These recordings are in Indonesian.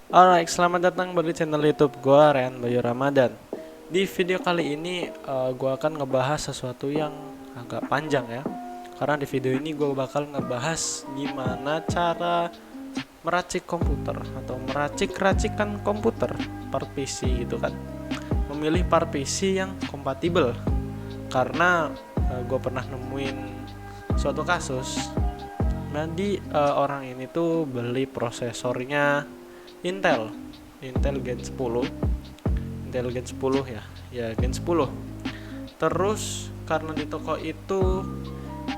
Alright, selamat datang di channel YouTube gua, Rian Bayu Ramadan. Di video kali ini gua akan ngebahas sesuatu yang agak panjang ya. Karena di video ini gua bakal ngebahas gimana cara meracik komputer atau meracik racikan komputer part PC gitu kan. Memilih part PC yang kompatibel. Karena gua pernah nemuin suatu kasus. Jadi orang ini tuh beli prosesornya Intel Gen 10 Intel Gen 10 ya Gen 10. Terus karena di toko itu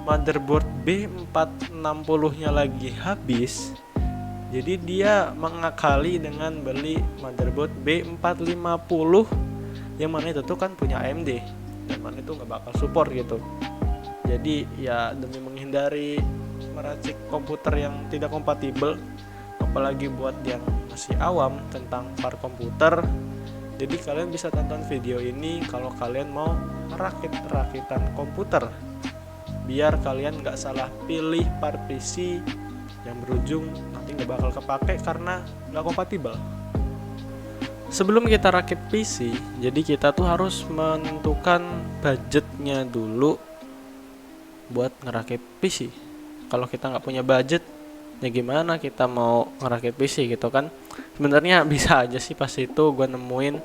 motherboard B460 nya lagi habis, jadi dia mengakali dengan beli motherboard B450 yang mana itu tuh kan punya AMD dan mana itu nggak bakal support gitu. Jadi ya demi menghindari meracik komputer yang tidak kompatibel, apalagi buat yang masih awam tentang part komputer, jadi kalian bisa tonton video ini kalau kalian mau rakit-rakitan komputer, biar kalian nggak salah pilih part PC yang berujung nanti nggak bakal kepake karena nggak kompatibel. Sebelum kita rakit PC, jadi kita tuh harus menentukan budgetnya dulu buat ngerakit PC. Kalau kita nggak punya budget, ya gimana kita mau ngerakit PC gitu kan. Sebenarnya bisa aja sih, pas itu gue nemuin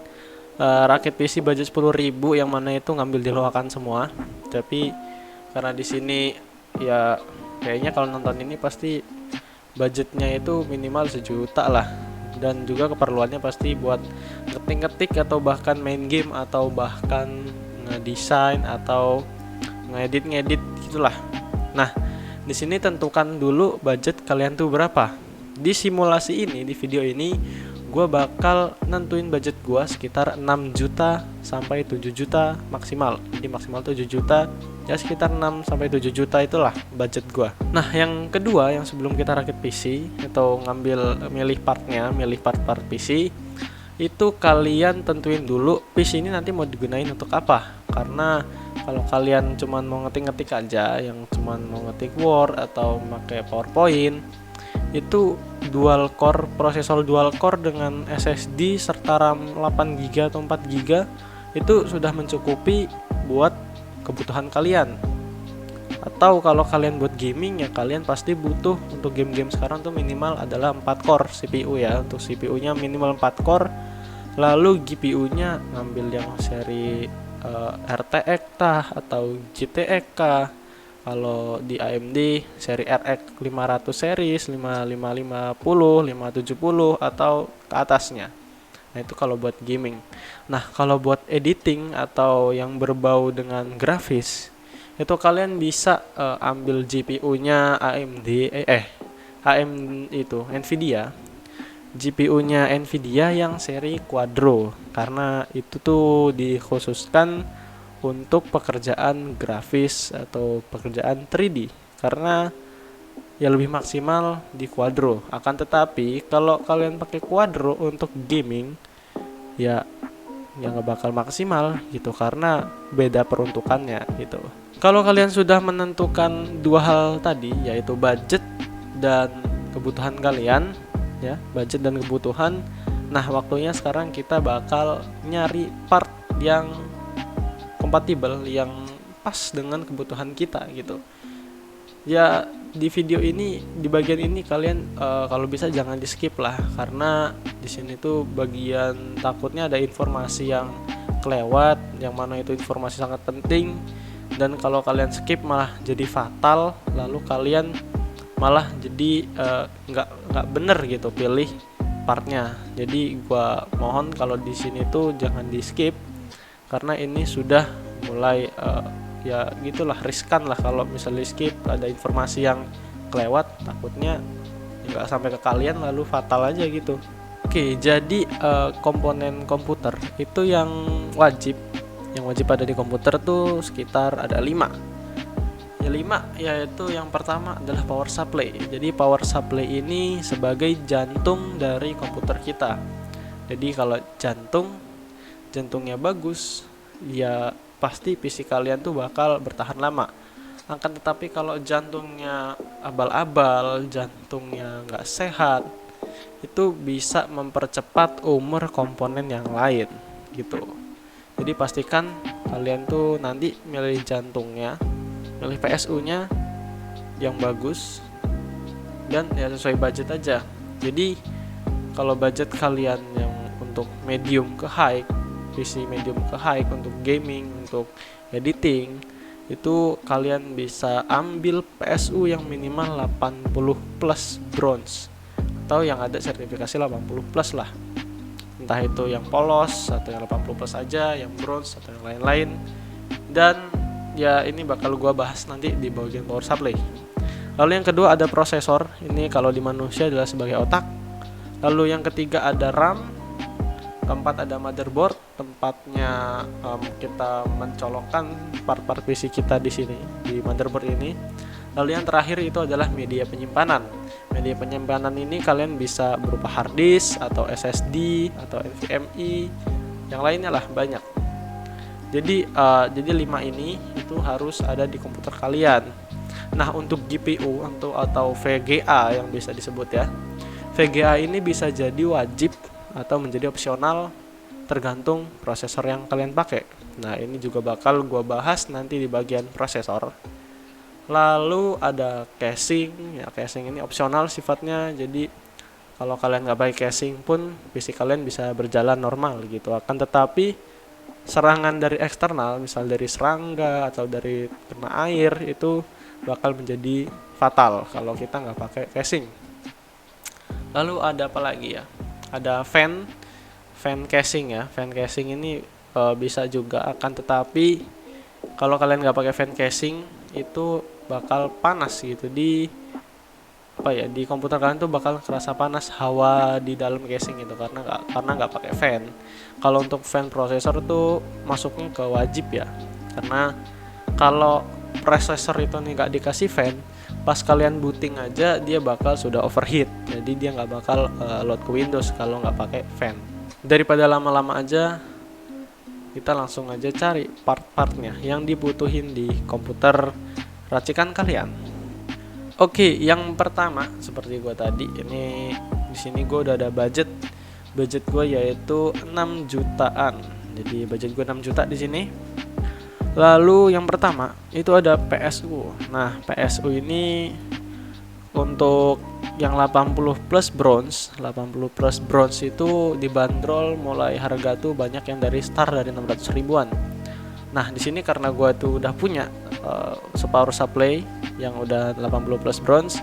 rakit PC budget 10.000 yang mana itu ngambil di loakan semua. Tapi karena di sini ya kayaknya kalau nonton ini pasti budgetnya itu minimal 1 juta lah, dan juga keperluannya pasti buat ngetik-ngetik atau bahkan main game atau bahkan ngedesain atau ngedit gitulah. Nah, di sini tentukan dulu budget kalian tuh berapa. Di simulasi ini, di video ini, gue bakal nentuin budget gue sekitar 6 juta sampai 7 juta maksimal. Jadi maksimal 7 juta, ya sekitar 6 sampai 7 juta itulah budget gue. Nah, yang kedua, yang sebelum kita rakit PC atau milih part-part PC, itu kalian tentuin dulu PC ini nanti mau digunain untuk apa. Karena kalau kalian cuman mau ngetik-ngetik aja, yang cuman mau ngetik Word atau pakai PowerPoint, itu prosesor dual core dengan SSD serta RAM 8GB atau 4GB itu sudah mencukupi buat kebutuhan kalian. Atau kalau kalian buat gaming, ya kalian pasti butuh untuk game-game sekarang tuh minimal adalah 4 core CPU ya. Untuk CPU-nya minimal 4 core. Lalu GPU-nya ngambil yang seri RTX atau GTX kah. Kalau di AMD seri RX 500 series 5550, 570 atau ke atasnya. Nah, itu kalau buat gaming. Nah, kalau buat editing atau yang berbau dengan grafis, itu kalian bisa ambil GPU-nya AMD itu Nvidia. GPU-nya Nvidia yang seri Quadro, karena itu tuh dikhususkan untuk pekerjaan grafis atau pekerjaan 3D, karena ya lebih maksimal di Quadro. Akan tetapi kalau kalian pakai Quadro untuk gaming, ya nggak bakal maksimal gitu karena beda peruntukannya gitu. Kalau kalian sudah menentukan dua hal tadi, yaitu budget dan kebutuhan kalian, ya budget dan kebutuhan, nah waktunya sekarang kita bakal nyari part yang kompatibel, yang pas dengan kebutuhan kita gitu. Ya di video ini, di bagian ini kalian kalau bisa jangan di skip lah, karena di sini tuh bagian takutnya ada informasi yang kelewat, yang mana itu informasi sangat penting, dan kalau kalian skip malah jadi fatal, lalu kalian malah jadi nggak bener gitu pilih partnya. Jadi gua mohon kalau di sini tuh jangan di skip, karena ini sudah mulai ya gitulah, riskan lah kalau misalnya skip, ada informasi yang kelewat, takutnya nggak sampai ke kalian lalu fatal aja gitu. Oke, jadi komponen komputer itu yang wajib ada di komputer tuh sekitar ada 5. Ya 5, yaitu yang pertama adalah power supply. Jadi power supply ini sebagai jantung dari komputer kita. Jadi kalau jantungnya bagus, ya pasti PC kalian tuh bakal bertahan lama. Akan tetapi kalau jantungnya abal-abal, jantungnya nggak sehat, itu bisa mempercepat umur komponen yang lain gitu. Jadi pastikan kalian tuh nanti milih jantungnya, milih PSU-nya yang bagus, dan ya sesuai budget aja. Jadi kalau budget kalian yang untuk medium ke high, PC medium ke high untuk gaming, untuk editing, itu kalian bisa ambil PSU yang minimal 80 plus bronze, atau yang ada sertifikasi 80 plus lah, entah itu yang polos atau yang 80 plus aja, yang bronze atau yang lain-lain. Dan ya ini bakal gua bahas nanti di bagian power supply. Lalu yang kedua ada prosesor, ini kalau di manusia adalah sebagai otak. Lalu yang ketiga ada RAM, keempat ada motherboard, tempatnya kita mencolokkan part-part PC kita di sini di motherboard ini. Lalu yang terakhir itu adalah media penyimpanan. Media penyimpanan ini kalian bisa berupa hard disk atau SSD atau NVMe, yang lainnya lah banyak. Jadi 5 ini itu harus ada di komputer kalian. Nah, untuk GPU atau VGA yang bisa disebut ya, VGA ini bisa jadi wajib atau menjadi opsional tergantung prosesor yang kalian pakai. Nah, ini juga bakal gua bahas nanti di bagian prosesor. Lalu ada casing, ya casing ini opsional sifatnya. Jadi kalau kalian nggak pakai casing pun PC kalian bisa berjalan normal gitu. Akan tetapi serangan dari eksternal, misal dari serangga atau dari kena air, itu bakal menjadi fatal kalau kita nggak pakai casing. Lalu ada apa lagi ya? Ada fan casing ya. Fan casing ini bisa juga, akan tetapi kalau kalian nggak pakai fan casing itu bakal panas gitu di komputer kalian tuh bakal kerasa panas hawa di dalam casing itu karena nggak pakai fan. Kalau untuk fan prosesor tuh masuknya ke wajib ya, karena kalau prosesor itu nih nggak dikasih fan, pas kalian booting aja dia bakal sudah overheat, jadi dia nggak bakal load ke Windows kalau nggak pakai fan. Daripada lama-lama aja, kita langsung aja cari part-partnya yang dibutuhin di komputer racikan kalian. Oke, yang pertama seperti gue tadi, ini di sini gue udah ada budget gue yaitu 6 jutaan. Jadi budget gue 6 juta di sini. Lalu yang pertama itu ada PSU. Nah, PSU ini untuk yang 80 plus bronze itu dibanderol mulai harga tuh banyak yang dari start dari 600 ribuan. Nah, di sini karena gua tuh udah punya power supply yang udah 80 plus bronze,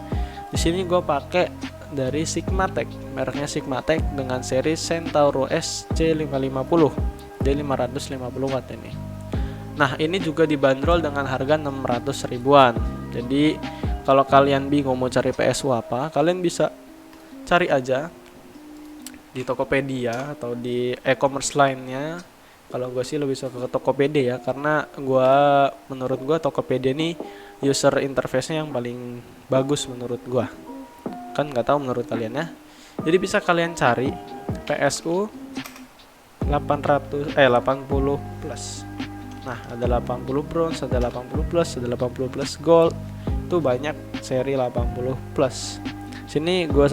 di sini gua pakai dari Sigmatech, mereknya Sigmatech dengan seri Centauro SC550 D550 watt ini. Nah, ini juga dibanderol dengan harga 600 ribuan. Jadi kalau kalian bingung mau cari PSU apa, kalian bisa cari aja di Tokopedia atau di e-commerce lainnya. Kalau gue sih lebih suka ke Tokopedia ya, karena menurut gue Tokopedia ini user interface-nya yang paling bagus menurut gue. Kan nggak tahu menurut kalian ya. Jadi bisa kalian cari PSU 80 plus. Nah, ada 80 bronze, ada 80 plus, ada 80 plus gold. Itu banyak seri 80 plus. Sini gue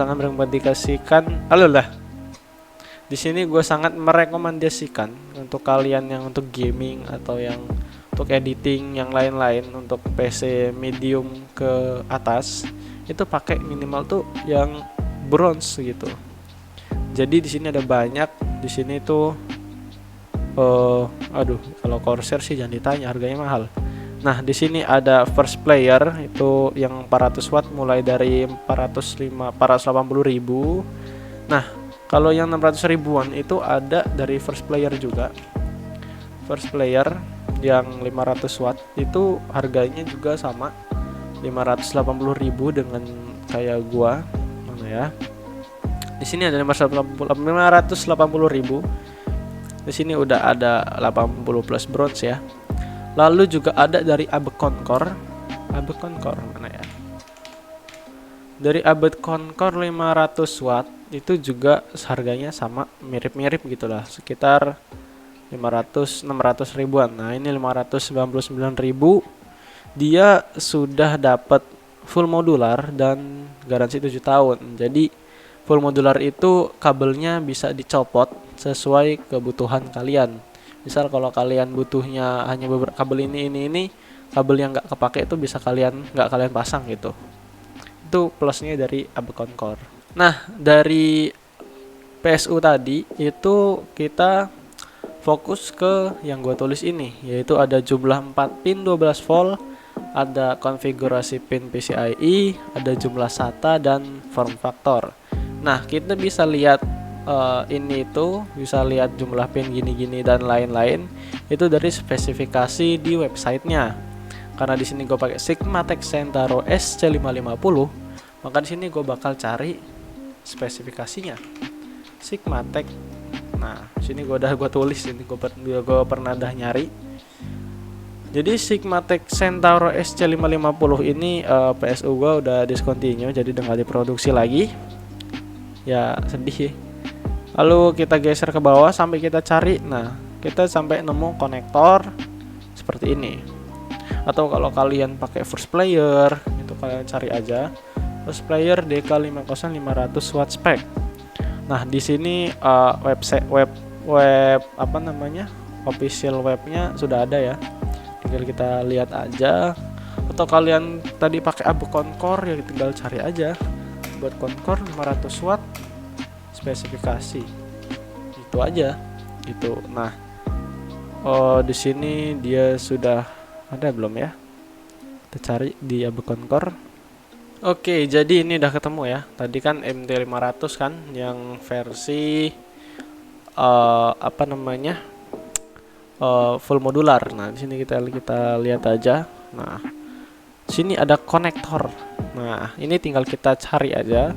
sangat merekomendasikan untuk kalian yang untuk gaming atau yang untuk editing yang lain-lain, untuk PC medium ke atas, itu pakai minimal tuh yang bronze gitu. Jadi di sini ada banyak, di sini tuh kalau Corsair sih jangan ditanya, harganya mahal. Nah, di sini ada first player itu yang 400 watt mulai dari 480.000. Nah, kalau yang 600 ribuan itu ada dari first player juga. First player yang 500 watt itu harganya juga sama 580.000 dengan kayak gua. Mana ya? Di sini ada 580.000. Di sini udah ada 80 plus bronze ya. Lalu juga ada dari Abecon Core mana ya? Dari Abecon Core 500 watt itu juga harganya sama, mirip-mirip gitulah, sekitar 600 ribuan. Nah, ini 599.000. Dia sudah dapat full modular dan garansi 7 tahun. Jadi full modular itu kabelnya bisa dicopot sesuai kebutuhan kalian. Misal kalau kalian butuhnya hanya beberapa kabel ini, kabel yang nggak kepake itu bisa nggak kalian pasang gitu. Itu plusnya dari Abacon Core. Nah, dari PSU tadi itu kita fokus ke yang gue tulis ini, yaitu ada jumlah 4 pin 12 volt, ada konfigurasi pin PCIe, ada jumlah SATA dan form factor. Nah, kita bisa lihat ini itu bisa lihat jumlah pin gini-gini dan lain-lain itu dari spesifikasi di websitenya. Karena di sini gue pakai Sigmatech Sentaro SC550, maka di sini gue bakal cari spesifikasinya Sigmatech. Nah, sini gue tulis ini, gue pernah nyari. Jadi Sigmatech Sentaro SC550 ini PSU gue udah discontinue, jadi udah nggak diproduksi lagi. Ya sedih ya. Lalu kita geser ke bawah sampai kita cari. Nah, kita sampai nemu konektor seperti ini. Atau kalau kalian pakai first player, itu kalian cari aja first player DK50 500 watt spec. Nah, di sini official webnya sudah ada ya. Tinggal kita lihat aja. Atau kalian tadi pakai Abacon Core, ya tinggal cari aja buat Core 500 watt spesifikasi. Itu aja gitu. Nah, di sini dia sudah ada belum ya? Kita cari di Abacon Core. Oke, jadi ini udah ketemu ya. Tadi kan MT500 kan yang versi full modular. Nah, di sini kita lihat aja. Nah, sini ada konektor. Nah, ini tinggal kita cari aja.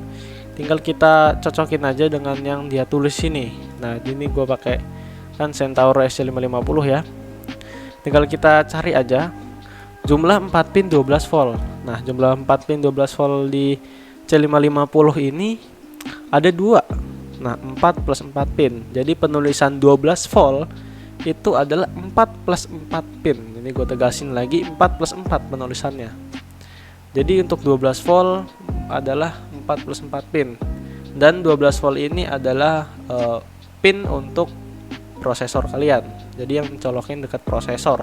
Tinggal kita cocokin aja dengan yang dia tulis sini. Nah, ini gue pakai kan Sentaro SC550 ya. Tinggal kita cari aja jumlah 4 pin 12 volt. Nah, jumlah 4 pin 12 volt di C550 ini ada 2. Nah, 4 plus 4 pin. Jadi penulisan 12 volt itu adalah 4 plus 4 pin. Ini gue tegasin lagi, 4 plus 4 penulisannya. Jadi untuk 12 volt adalah 4 plus 4 pin. Dan 12 volt ini adalah pin untuk prosesor kalian. Jadi yang colokin dekat prosesor.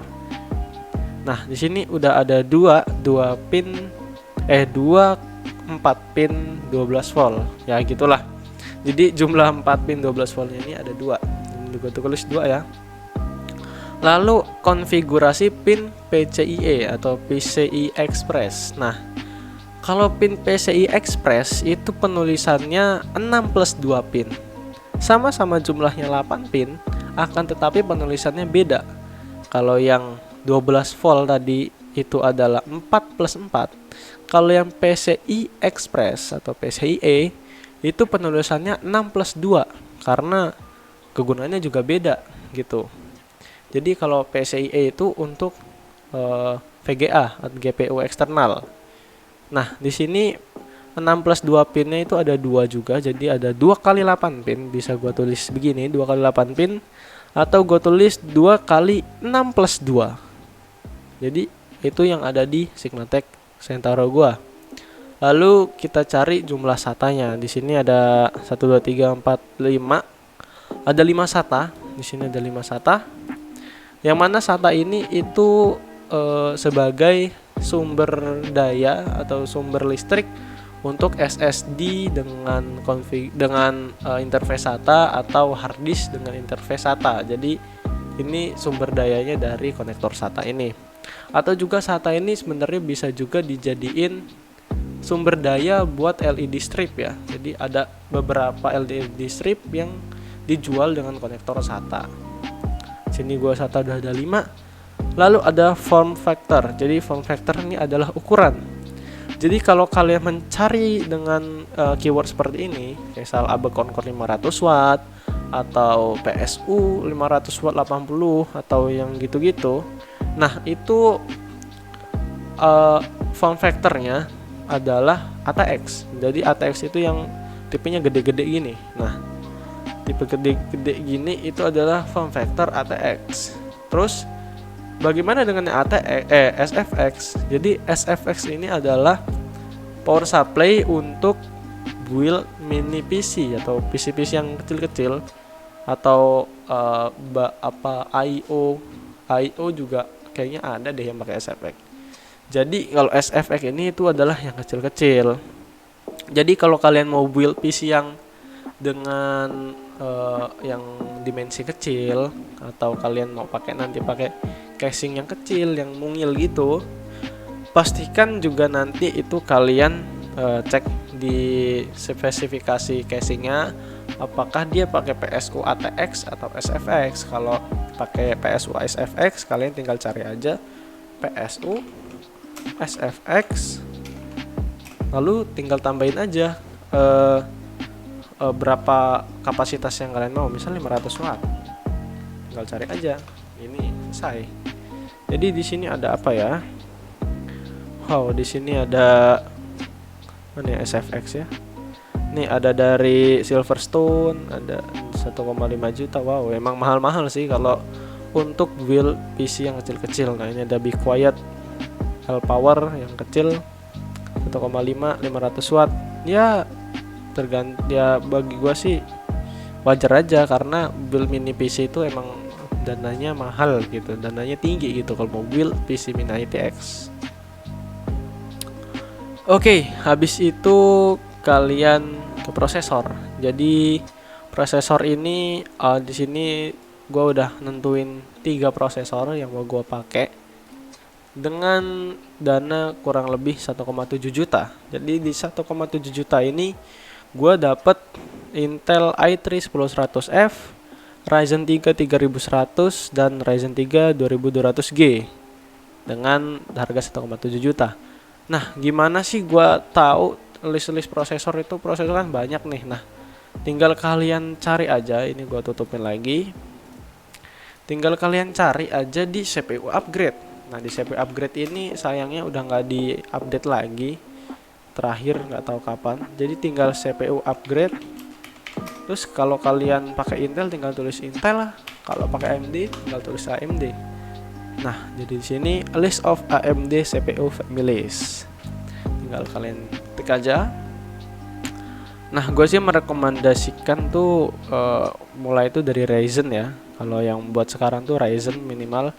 Nah, di sini udah ada 2 4 pin 12 volt. Ya gitulah. Jadi jumlah 4 pin 12 volt ini ada 2. Ini gue tulis 2 ya. Lalu konfigurasi pin PCIe atau PCI Express. Nah, kalau pin PCI Express itu penulisannya 6 plus 2 pin. Sama-sama jumlahnya 8 pin, akan tetapi penulisannya beda. Kalau yang 12 volt tadi itu adalah 4 plus 4. Kalau yang PCI Express atau PCIe itu penulisannya 6 plus 2 karena kegunaannya juga beda gitu. Jadi kalau PCIe itu untuk VGA atau GPU eksternal. Nah, di sini 6 plus 2 pinnya itu ada 2 juga. Jadi ada 2 kali 8 pin. Bisa gue tulis begini, 2 kali 8 pin. Atau gue tulis 2 kali 6 plus 2. Jadi itu yang ada di Sigmatech Sentaro gue. Lalu kita cari jumlah SATA-nya. Di sini ada 1, 2, 3, 4, 5. Ada 5 SATA. Di sini ada 5 SATA. Yang mana SATA ini itu sebagai sumber daya atau sumber listrik untuk SSD dengan interface SATA atau hard disk dengan interface SATA. Jadi ini sumber dayanya dari konektor SATA ini. Atau juga SATA ini sebenarnya bisa juga dijadiin sumber daya buat LED strip ya. Jadi ada beberapa LED strip yang dijual dengan konektor SATA. Sini gua SATA udah ada 5. Lalu ada form factor. Jadi form factor ini adalah ukuran. Jadi kalau kalian mencari dengan keyword seperti ini, misal Abacon Core 500 watt atau PSU 500 watt 80 atau yang gitu-gitu. Nah, itu form factornya adalah ATX. Jadi ATX itu yang tipenya gede-gede gini. Nah, tipe gede-gede gini itu adalah form factor ATX. Terus bagaimana dengan SFX? Jadi SFX ini adalah power supply untuk build mini PC atau PC-PC yang kecil-kecil, atau IO juga kayaknya ada deh yang pakai SFX. Jadi kalau SFX ini itu adalah yang kecil-kecil. Jadi kalau kalian mau build PC yang dengan yang dimensi kecil, atau kalian mau nanti pakai casing yang kecil yang mungil gitu, pastikan juga nanti itu kalian cek di spesifikasi casingnya, apakah dia pakai PSU ATX atau SFX. Kalau pakai PSU SFX, kalian tinggal cari aja PSU SFX, lalu tinggal tambahin aja berapa kapasitas yang kalian mau, misal 500 watt, tinggal cari aja, ini selesai. Jadi di sini ada apa ya? Wow, di sini ada mana ya, SFX ya. Nih ada dari Silverstone, ada 1,5 juta. Wow, emang mahal-mahal sih kalau untuk build PC yang kecil-kecil. Nah, ini ada Be Quiet Hell Power yang kecil 1,5 500 watt. Ya bagi gua sih wajar aja, karena build mini PC itu emang dananya mahal gitu, dananya tinggi gitu kalau mau build PC mini ITX. Oke, habis itu kalian ke prosesor. Jadi prosesor ini di sini gua udah nentuin 3 prosesor yang mau gua pakai dengan dana kurang lebih 1,7 juta. Jadi di 1,7 juta ini gua dapet Intel i3 10100F, Ryzen 3 3100 dan Ryzen 3 2200G dengan harga 1,7 juta. Nah, gimana sih gua tahu list-list prosesor itu? Prosesor kan banyak nih. Nah, tinggal kalian cari aja, ini gua tutupin lagi. Tinggal kalian cari aja di CPU upgrade. Nah, di CPU upgrade ini sayangnya udah nggak di-update lagi. Terakhir nggak tahu kapan. Jadi tinggal CPU upgrade. Terus kalau kalian pakai Intel tinggal tulis Intel lah. Kalau pakai AMD tinggal tulis AMD. Nah, jadi di sini list of AMD CPU families. Tinggal kalian tik aja. Nah, gue sih merekomendasikan tuh mulai itu dari Ryzen ya. Kalau yang buat sekarang tuh Ryzen minimal.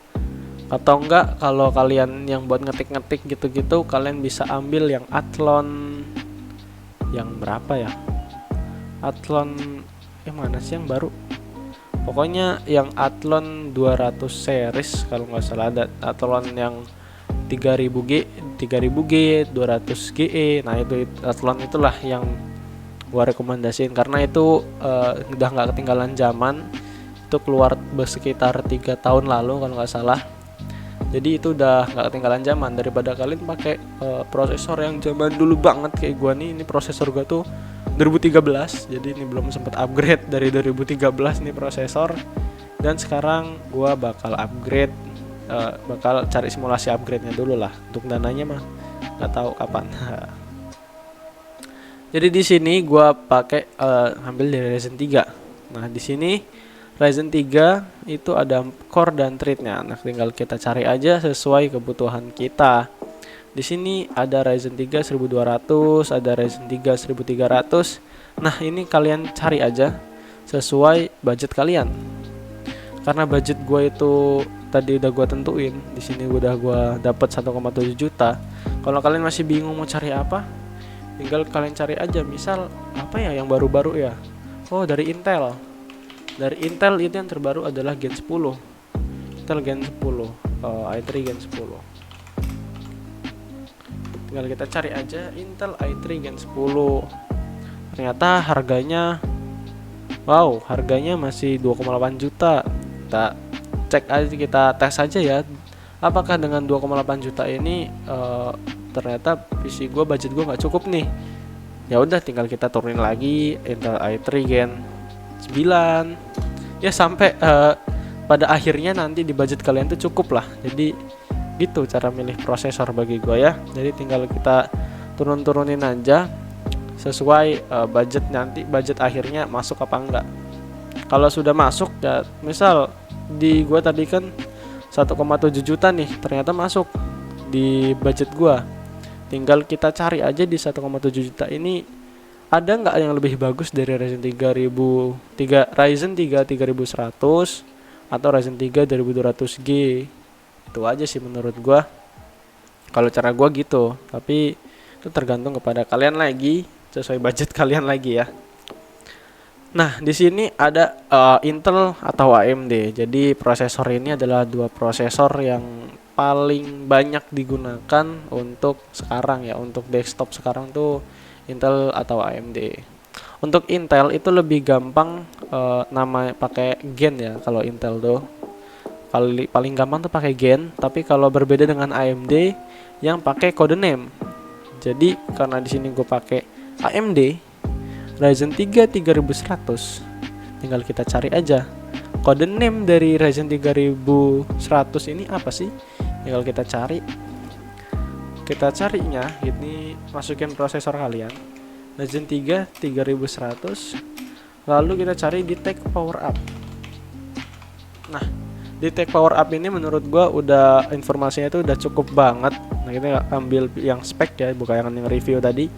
Atau enggak, kalau kalian yang buat ngetik-ngetik gitu-gitu, kalian bisa ambil yang Athlon yang berapa ya? Athlon yang mana sih yang baru? Pokoknya yang Athlon 200 series kalau nggak salah, ada Athlon yang 3000G, 200GE. Nah, itu Athlon itulah yang gua rekomendasiin, karena itu udah nggak ketinggalan zaman. Itu keluar sekitar 3 tahun lalu kalau nggak salah. Jadi itu udah nggak ketinggalan zaman, daripada kalian pakai prosesor yang zaman dulu banget kayak gua nih. Ini prosesor gua tuh 2013, jadi ini belum sempat upgrade dari 2013 nih prosesor. Dan sekarang gua bakal upgrade, bakal cari simulasi upgrade-nya dulu lah. Untuk dananya mah nggak tahu kapan. Jadi di sini gua pakai ambil dari Ryzen 3. Nah, di sini Ryzen 3 itu ada core dan thread-nya. Nah, tinggal kita cari aja sesuai kebutuhan kita. Di sini ada Ryzen 3 1200, ada Ryzen 3 1300. Nah, ini kalian cari aja sesuai budget kalian. Karena budget gue itu tadi udah gue tentuin. Di sini udah gue dapat 1,7 juta. Kalau kalian masih bingung mau cari apa, tinggal kalian cari aja. Misal apa ya yang baru-baru ya? Oh, dari Intel. Dari Intel itu yang terbaru adalah Gen 10. Intel Gen 10, i3 Gen 10. Tinggal kita cari aja Intel i3 Gen 10. Ternyata harganya harganya masih 2,8 juta. Kita cek aja, kita tes aja ya, apakah dengan 2,8 juta ini ternyata PC gue, budget gue nggak cukup nih. Ya udah, tinggal kita turunin lagi Intel i3 Gen 9 ya, sampai pada akhirnya nanti di budget kalian tuh cukup lah. Jadi gitu cara milih prosesor bagi gue ya. Jadi tinggal kita turunin aja sesuai budget, nanti budget akhirnya masuk apa enggak. Kalau sudah masuk ya, misal di gue tadi kan 1,7 juta nih, ternyata masuk di budget gue. Tinggal kita cari aja di 1,7 juta ini ada nggak yang lebih bagus dari Ryzen 3 3100 atau Ryzen 3 3200G? Itu aja sih menurut gua. Kalau cara gua gitu, tapi itu tergantung kepada kalian lagi, sesuai budget kalian lagi ya. Nah, di sini ada Intel atau AMD. Jadi prosesor ini adalah dua prosesor yang paling banyak digunakan untuk sekarang ya, untuk desktop sekarang tuh Intel atau AMD. Untuk Intel itu lebih gampang, nama pakai Gen ya kalau Intel tuh. Paling gampang tuh pakai Gen, tapi kalau berbeda dengan AMD yang pakai kode name. Jadi karena di sini gue pakai AMD Ryzen 3 3100, tinggal kita cari aja kode name dari Ryzen 3100 ini apa sih. Tinggal kita carinya ini, masukin prosesor kalian Ryzen 3 3100, lalu kita cari di tag power up. Nah, di tag power up ini menurut gua udah informasinya itu udah cukup banget. Nah, kita ambil yang spek ya, bukan yang review tadi.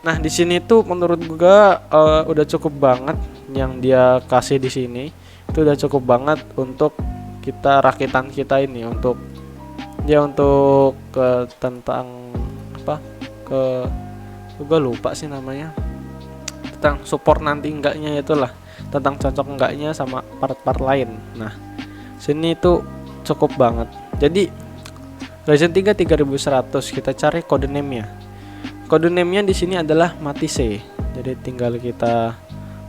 Nah, di sini tuh menurut gua udah cukup banget yang dia kasih di sini. Itu udah cukup banget untuk kita rakitan kita ini, untuk tentang apa? Gua lupa sih namanya. Tentang support nanti enggaknya, itulah. Tentang cocok enggaknya sama part-part lain. Nah, sini tuh cukup banget. Jadi Ryzen 3 3100 kita cari kode name-nya. Kode name-nya di sini adalah Matisse. Jadi tinggal kita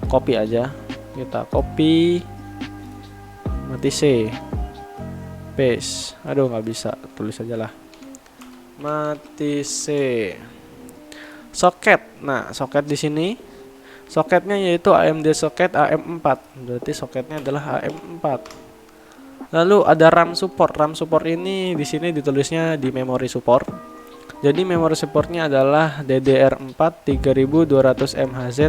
copy aja. Kita copy Matisse. Paste. Aduh, nggak bisa, tulis aja lah. Matisse. Soket. Nah, soket di sini. Soketnya yaitu AMD soket AM4. Berarti soketnya adalah AM4. Lalu ada RAM support. RAM support ini di sini ditulisnya di memory support. Jadi memory supportnya adalah DDR4 3200 MHz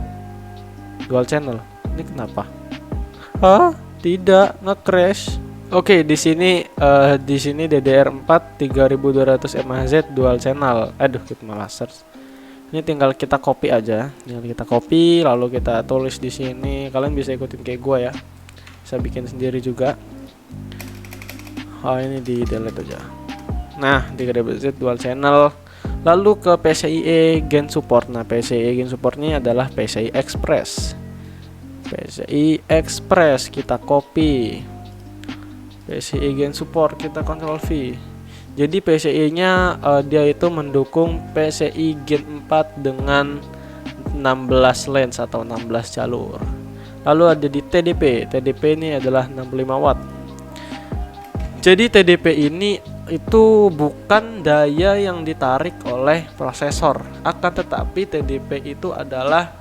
dual channel. Ini kenapa? Tidak nge-crash. Oke, di sini DDR4 3200 MHz dual channel. Aduh, kita malah search. Ini tinggal kita copy aja. Tinggal kita copy lalu kita tulis di sini. Kalian bisa ikutin kayak gua ya. Bisa bikin sendiri juga. Ini di delete aja. Nah, 3DBZ dual channel. Lalu ke PCIe Gen support. Nah, PCIe Gen supportnya adalah PCI Express. PCI Express kita copy. PCI Gen support kita Ctrl V. Jadi PCI-nya dia itu mendukung PCI Gen 4 dengan 16 lanes atau 16 jalur. Lalu ada di TDP. TDP ini adalah 65 watt. Jadi TDP ini itu bukan daya yang ditarik oleh prosesor, akan tetapi TDP itu adalah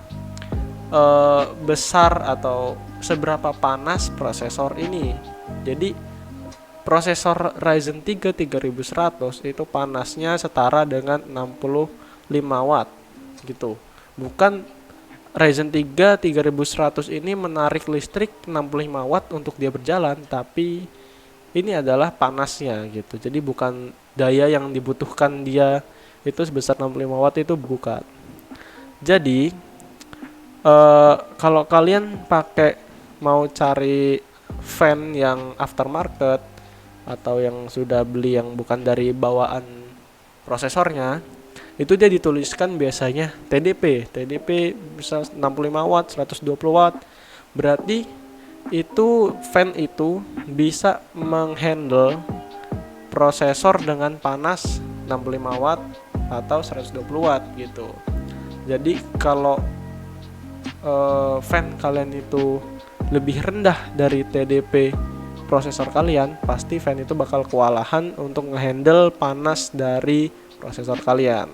besar atau seberapa panas prosesor ini. Jadi prosesor Ryzen 3 3100 itu panasnya setara dengan 65 watt gitu. Bukan Ryzen 3 3100 ini menarik listrik 65 watt untuk dia berjalan, tapi ini adalah panasnya gitu. Jadi bukan daya yang dibutuhkan dia itu sebesar 65 watt, itu bukan. Jadi kalau kalian mau cari fan yang aftermarket atau yang sudah beli yang bukan dari bawaan prosesornya, itu dia dituliskan biasanya TDP bisa 65 watt, 120 watt. Berarti itu fan itu bisa menghandle prosesor dengan panas 65 watt atau 120 watt gitu. Jadi kalau fan kalian itu lebih rendah dari TDP prosesor kalian, pasti fan itu bakal kewalahan untuk ngehandle panas dari prosesor kalian.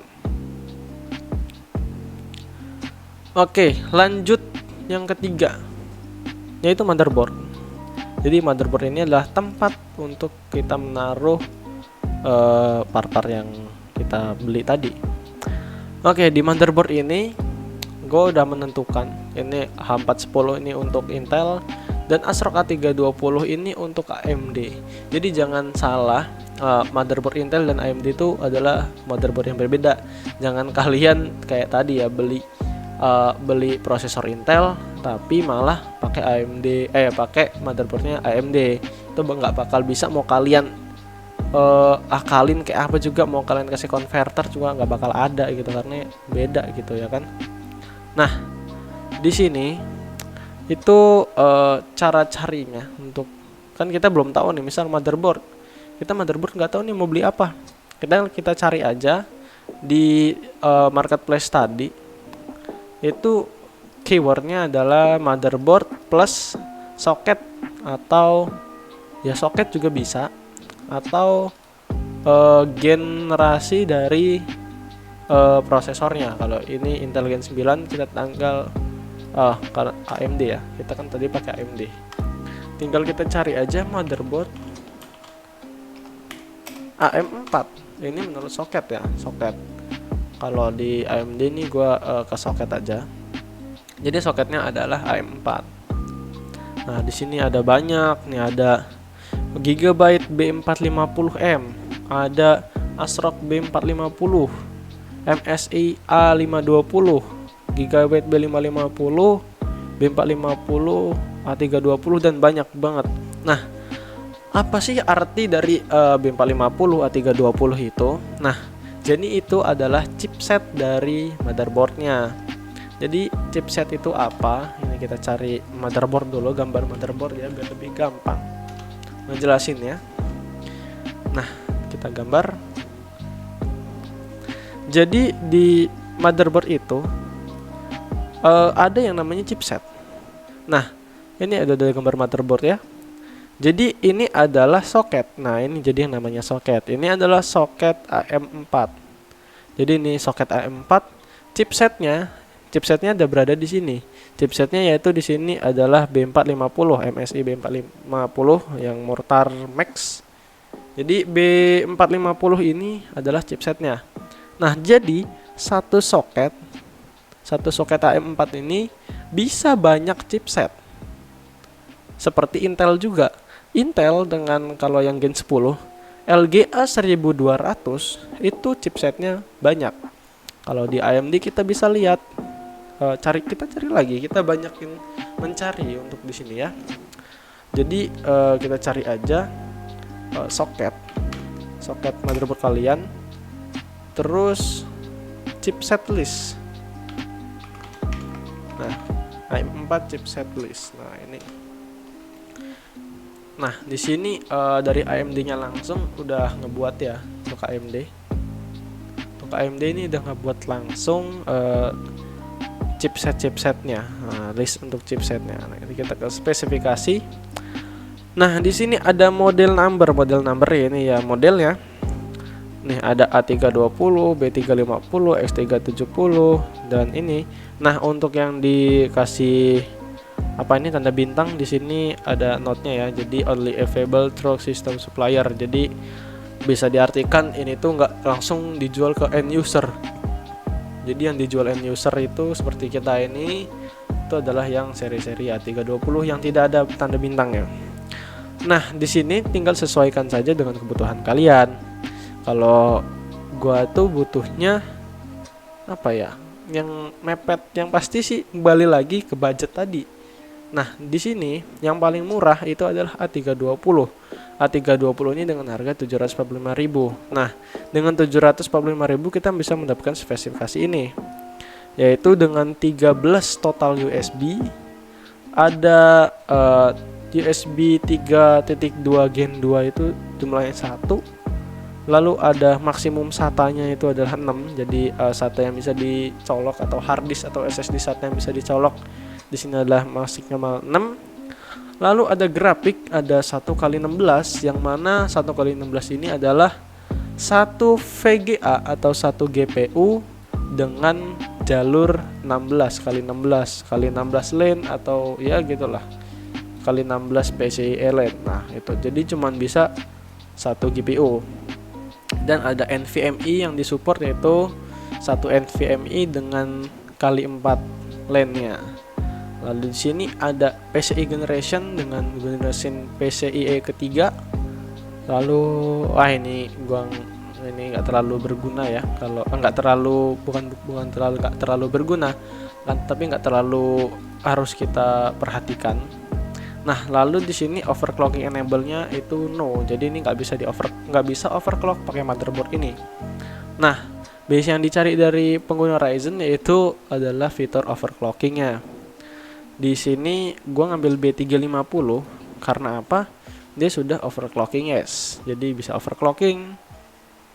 Oke, lanjut yang ketiga, yaitu motherboard. Jadi motherboard ini adalah tempat untuk kita menaruh part-part yang kita beli tadi. Oke, di motherboard ini gue udah menentukan ini H410 ini untuk Intel dan ASRock A320 ini untuk AMD. Jadi jangan salah, motherboard Intel dan AMD itu adalah motherboard yang berbeda. Jangan kalian kayak tadi ya beli beli prosesor Intel tapi malah pakai AMD, pakai motherboardnya AMD, itu nggak bakal bisa. Mau kalian akalin kayak apa juga, mau kalian kasih konverter juga nggak bakal ada gitu, karena beda gitu ya kan. Nah di sini itu cara carinya, untuk kan kita belum tahu nih, misal motherboard, kita motherboard nggak tahu nih mau beli apa, kita cari aja di marketplace tadi. Itu keywordnya adalah motherboard plus socket, atau ya socket juga bisa, atau generasi dari prosesornya. Kalau ini Intel Gen 9 kita tanggal karena AMD ya, kita kan tadi pakai AMD. Tinggal kita cari aja motherboard AM4. Ini menurut soket ya, soket. Kalau di AMD ini gua ke soket aja. Jadi soketnya adalah AM4. Nah, di sini ada banyak nih, ada Gigabyte B450M, ada ASRock B450, MSI A520, Gigabyte B550, B450, A320, dan banyak banget. Nah, apa sih arti dari B450, A320 itu? Nah, jadi itu adalah chipset dari motherboardnya. Jadi chipset itu apa? Ini kita cari motherboard dulu, gambar motherboard ya, biar lebih gampang ngejelasin ya. Nah, kita gambar. Jadi di motherboard itu ada yang namanya chipset. Nah, ini ada dari gambar motherboard ya. Jadi ini adalah soket. Nah, ini jadi yang namanya soket. Ini adalah soket AM4. Jadi ini soket AM4. Chipsetnya ada berada di sini. Chipsetnya yaitu di sini adalah B450, MSI B450 yang Mortar Max. Jadi B450 ini adalah chipsetnya. Nah, jadi satu soket AM4 ini bisa banyak chipset. Seperti Intel juga. Intel dengan kalau yang Gen 10 LGA 1200 itu chipsetnya banyak. Kalau di AMD kita bisa lihat, kita cari lagi, kita banyakin mencari untuk di sini ya. Jadi kita cari aja soket motherboard kalian, terus chipset list. Nah, AM4 chipset list. Nah, ini. Nah, di sini dari AMD-nya langsung udah ngebuat ya untuk AMD. Untuk AMD ini udah ngebuat langsung chipsetnya. Nah, list untuk chipsetnya. Nah, ini kita ke spesifikasi. Nah, di sini ada model number ini ya modelnya. Nih ada A320, B350, X370 dan ini. Nah, untuk yang dikasih tanda bintang di sini ada note-nya ya. Jadi only available through system supplier. Jadi bisa diartikan ini tuh nggak langsung dijual ke end user. Jadi yang dijual end user itu seperti kita ini, itu adalah yang seri-seri A320 yang tidak ada tanda bintangnya. Nah, di sini tinggal sesuaikan saja dengan kebutuhan kalian. Kalau gua tuh butuhnya yang mepet, yang pasti sih kembali lagi ke budget tadi. Nah, di sini yang paling murah itu adalah A320. A320 ini dengan harga 745.000. Nah, dengan 745.000 kita bisa mendapatkan spesifikasi ini, yaitu dengan 13 total USB, ada USB 3.2 Gen 2 itu jumlahnya 1. Lalu ada maksimum SATA-nya itu adalah 6. Jadi SATA yang bisa dicolok atau hard disk atau SSD SATA yang bisa dicolok di sini adalah maksimal 6. Lalu ada grafik, ada 1x16, yang mana 1x16 ini adalah 1 VGA atau 1 GPU dengan jalur 16x16 lane atau ya gitulah, kali 16 PCIe lane. Nah, itu jadi cuman bisa 1 GPU. Dan ada NVMe yang disupport, yaitu 1 NVMe dengan kali 4 lane-nya. Lalu di sini ada PCI generation dengan generation PCIe ketiga. Lalu ini gua ini nggak terlalu berguna ya, kalau nggak terlalu bukan terlalu nggak terlalu berguna kan, tapi nggak terlalu harus kita perhatikan. Nah, lalu di sini overclocking enable-nya itu no, jadi ini nggak bisa overclock pakai motherboard ini. Nah, base yang dicari dari pengguna Ryzen yaitu adalah fitur overclocking-nya. Di sini gua ngambil B350 karena apa? Dia sudah overclocking, yes. Jadi bisa overclocking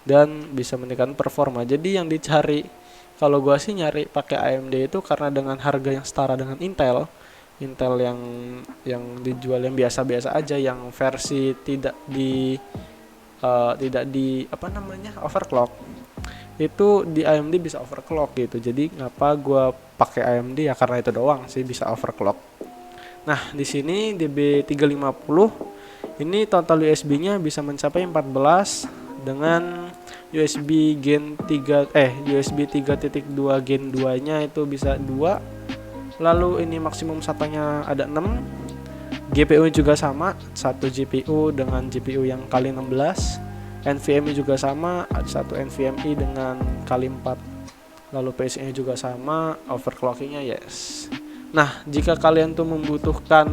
dan bisa meningkatkan performa. Jadi yang dicari, kalau gua sih nyari pakai AMD itu karena dengan harga yang setara dengan Intel yang dijual yang biasa-biasa aja, yang versi tidak di apa namanya, overclock. Itu di AMD bisa overclock gitu. Jadi ngapa gua pakai AMD ya karena itu doang sih bisa overclock. Nah, di sini di B350 ini total USB-nya bisa mencapai 14 dengan USB Gen 3 USB 3.2 Gen 2-nya itu bisa 2. Lalu ini maksimum SATA-nya ada 6. GPU juga sama, 1 GPU dengan GPU yang kali 16. NVMe juga sama, ada 1 NVMe dengan kali 4. Lalu PCIe juga sama, overclockingnya yes. Nah, jika kalian tuh membutuhkan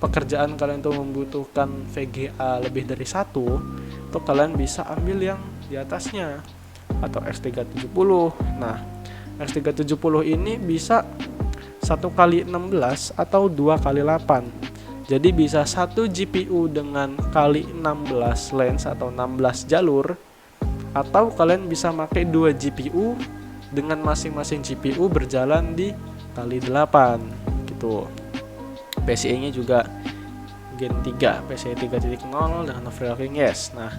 pekerjaan kalian tuh membutuhkan VGA lebih dari 1, tuh kalian bisa ambil yang di atasnya atau X370. Nah, X370 ini bisa 1 kali 16 atau 2 kali 8. Jadi bisa 1 GPU dengan kali 16 lens atau 16 jalur, atau kalian bisa pakai 2 GPU dengan masing-masing GPU berjalan di kali 8 gitu. PCIe-nya juga Gen 3, PCIe 3.0 dengan overclocking yes. Nah,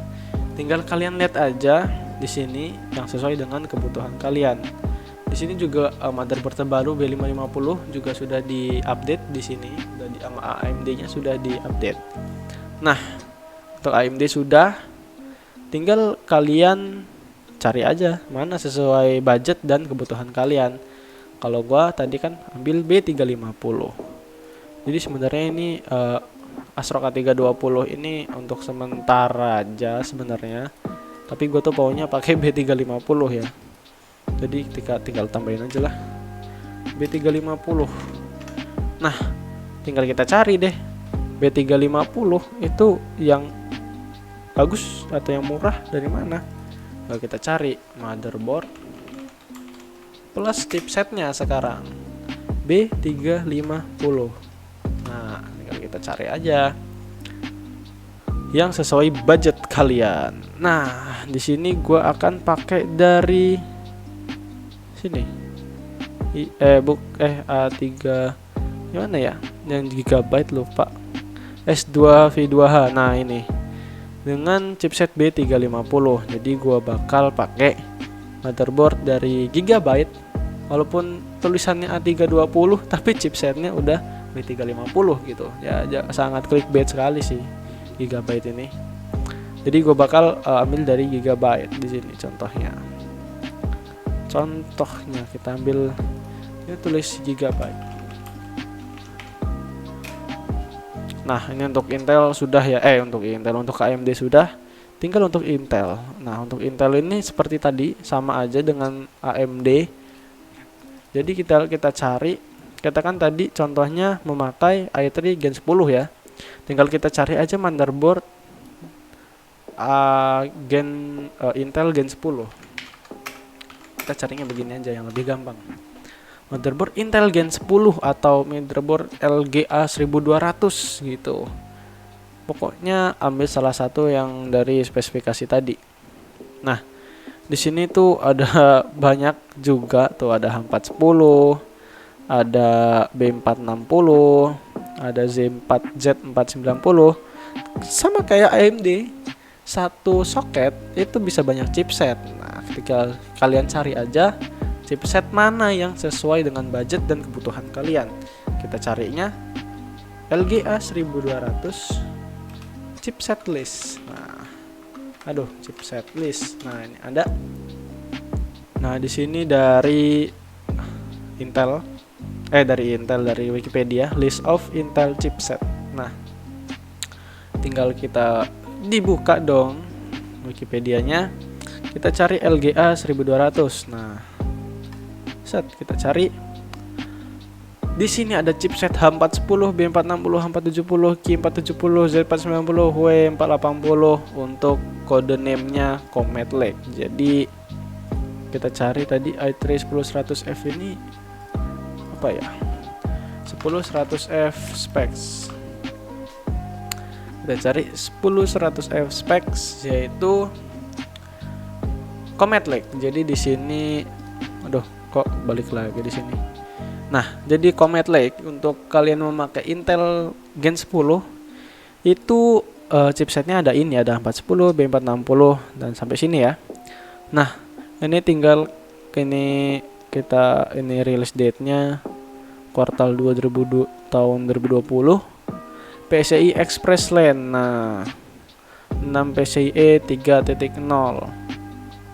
tinggal kalian lihat aja di sini yang sesuai dengan kebutuhan kalian. Di sini juga motherboard terbaru B550 juga sudah di-update di sini, dan di AMD-nya sudah di-update. Nah, untuk AMD sudah, tinggal kalian cari aja mana sesuai budget dan kebutuhan kalian. Kalau gua tadi kan ambil B350. Jadi sebenarnya ini ASRock A320 ini untuk sementara aja sebenarnya. Tapi gua tuh maunya pakai B350 ya. Jadi tinggal tambahin aja lah B350. Nah, tinggal kita cari deh B350 itu yang bagus atau yang murah dari mana. Lalu kita cari motherboard plus chipsetnya sekarang B350. Nah, tinggal kita cari aja yang sesuai budget kalian. Nah, di sini gua akan pakai dari sini A3 gimana ya, yang gigabyte lupa, S2 V2H. Nah, ini dengan chipset B350. Jadi gua bakal pakai motherboard dari Gigabyte, walaupun tulisannya A320 tapi chipsetnya udah B350 gitu ya, sangat clickbait sekali sih Gigabyte ini. Jadi gua bakal ambil dari Gigabyte di sini contohnya kita ambil ini, tulis Gigabyte. Nah, ini untuk Intel sudah ya, untuk AMD sudah, tinggal untuk Intel. Nah, untuk Intel ini seperti tadi sama aja dengan AMD. Jadi kita cari, katakan tadi contohnya memakai i3 Gen 10 ya. Tinggal kita cari aja motherboard Intel Gen 10. Kita carinya begini aja yang lebih gampang. Motherboard Intel Gen 10 atau motherboard LGA 1200 gitu. Pokoknya ambil salah satu yang dari spesifikasi tadi. Nah, di sini tuh ada banyak juga tuh, ada H410, ada B460, ada Z490. Sama kayak AMD, satu soket itu bisa banyak chipset. Nah, ketika kalian cari aja chipset mana yang sesuai dengan budget dan kebutuhan kalian. Kita carinya LGA 1200 chipset list. Nah, chipset list. Nah, ini ada. Nah, di sini dari dari Wikipedia, list of Intel chipset. Nah, tinggal kita dibuka dong. Wikipedianya. Kita cari LGA 1200. Nah, kita cari. Di sini ada chipset H410, B460, H470, Q470, Z490, W480 untuk kode name-nya Comet Lake. Jadi kita cari tadi i3 10100F ini apa ya? 10100F specs. Kita cari 10100F specs yaitu Comet Lake. Jadi di sini aduh, kok balik lagi di sini. Nah, jadi Comet Lake untuk kalian memakai Intel Gen 10 itu chipsetnya ada ini, ada 410, B460 dan sampai sini ya. Nah, ini tinggal kita release date-nya kuartal 2020 tahun 2020. PCI Express LAN. Nah, 6 PCIe 3.0.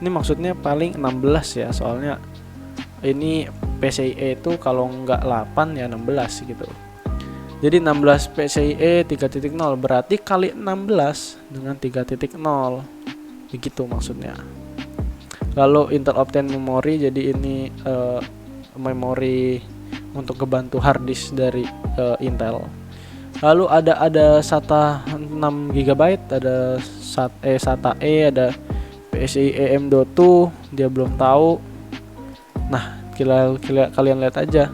Ini maksudnya paling 16 ya, soalnya ini PCIe itu kalau nggak 8 ya 16 gitu. Jadi 16 PCIe 3.0 berarti kali 16 dengan 3.0. Begitu maksudnya. Lalu Intel Optane memory, jadi ini memori untuk kebantu hard disk dari Intel. Lalu ada SATA 6 GB, ada SATA E, ada PCIe M.2, dia belum tahu. Nah, kalian lihat aja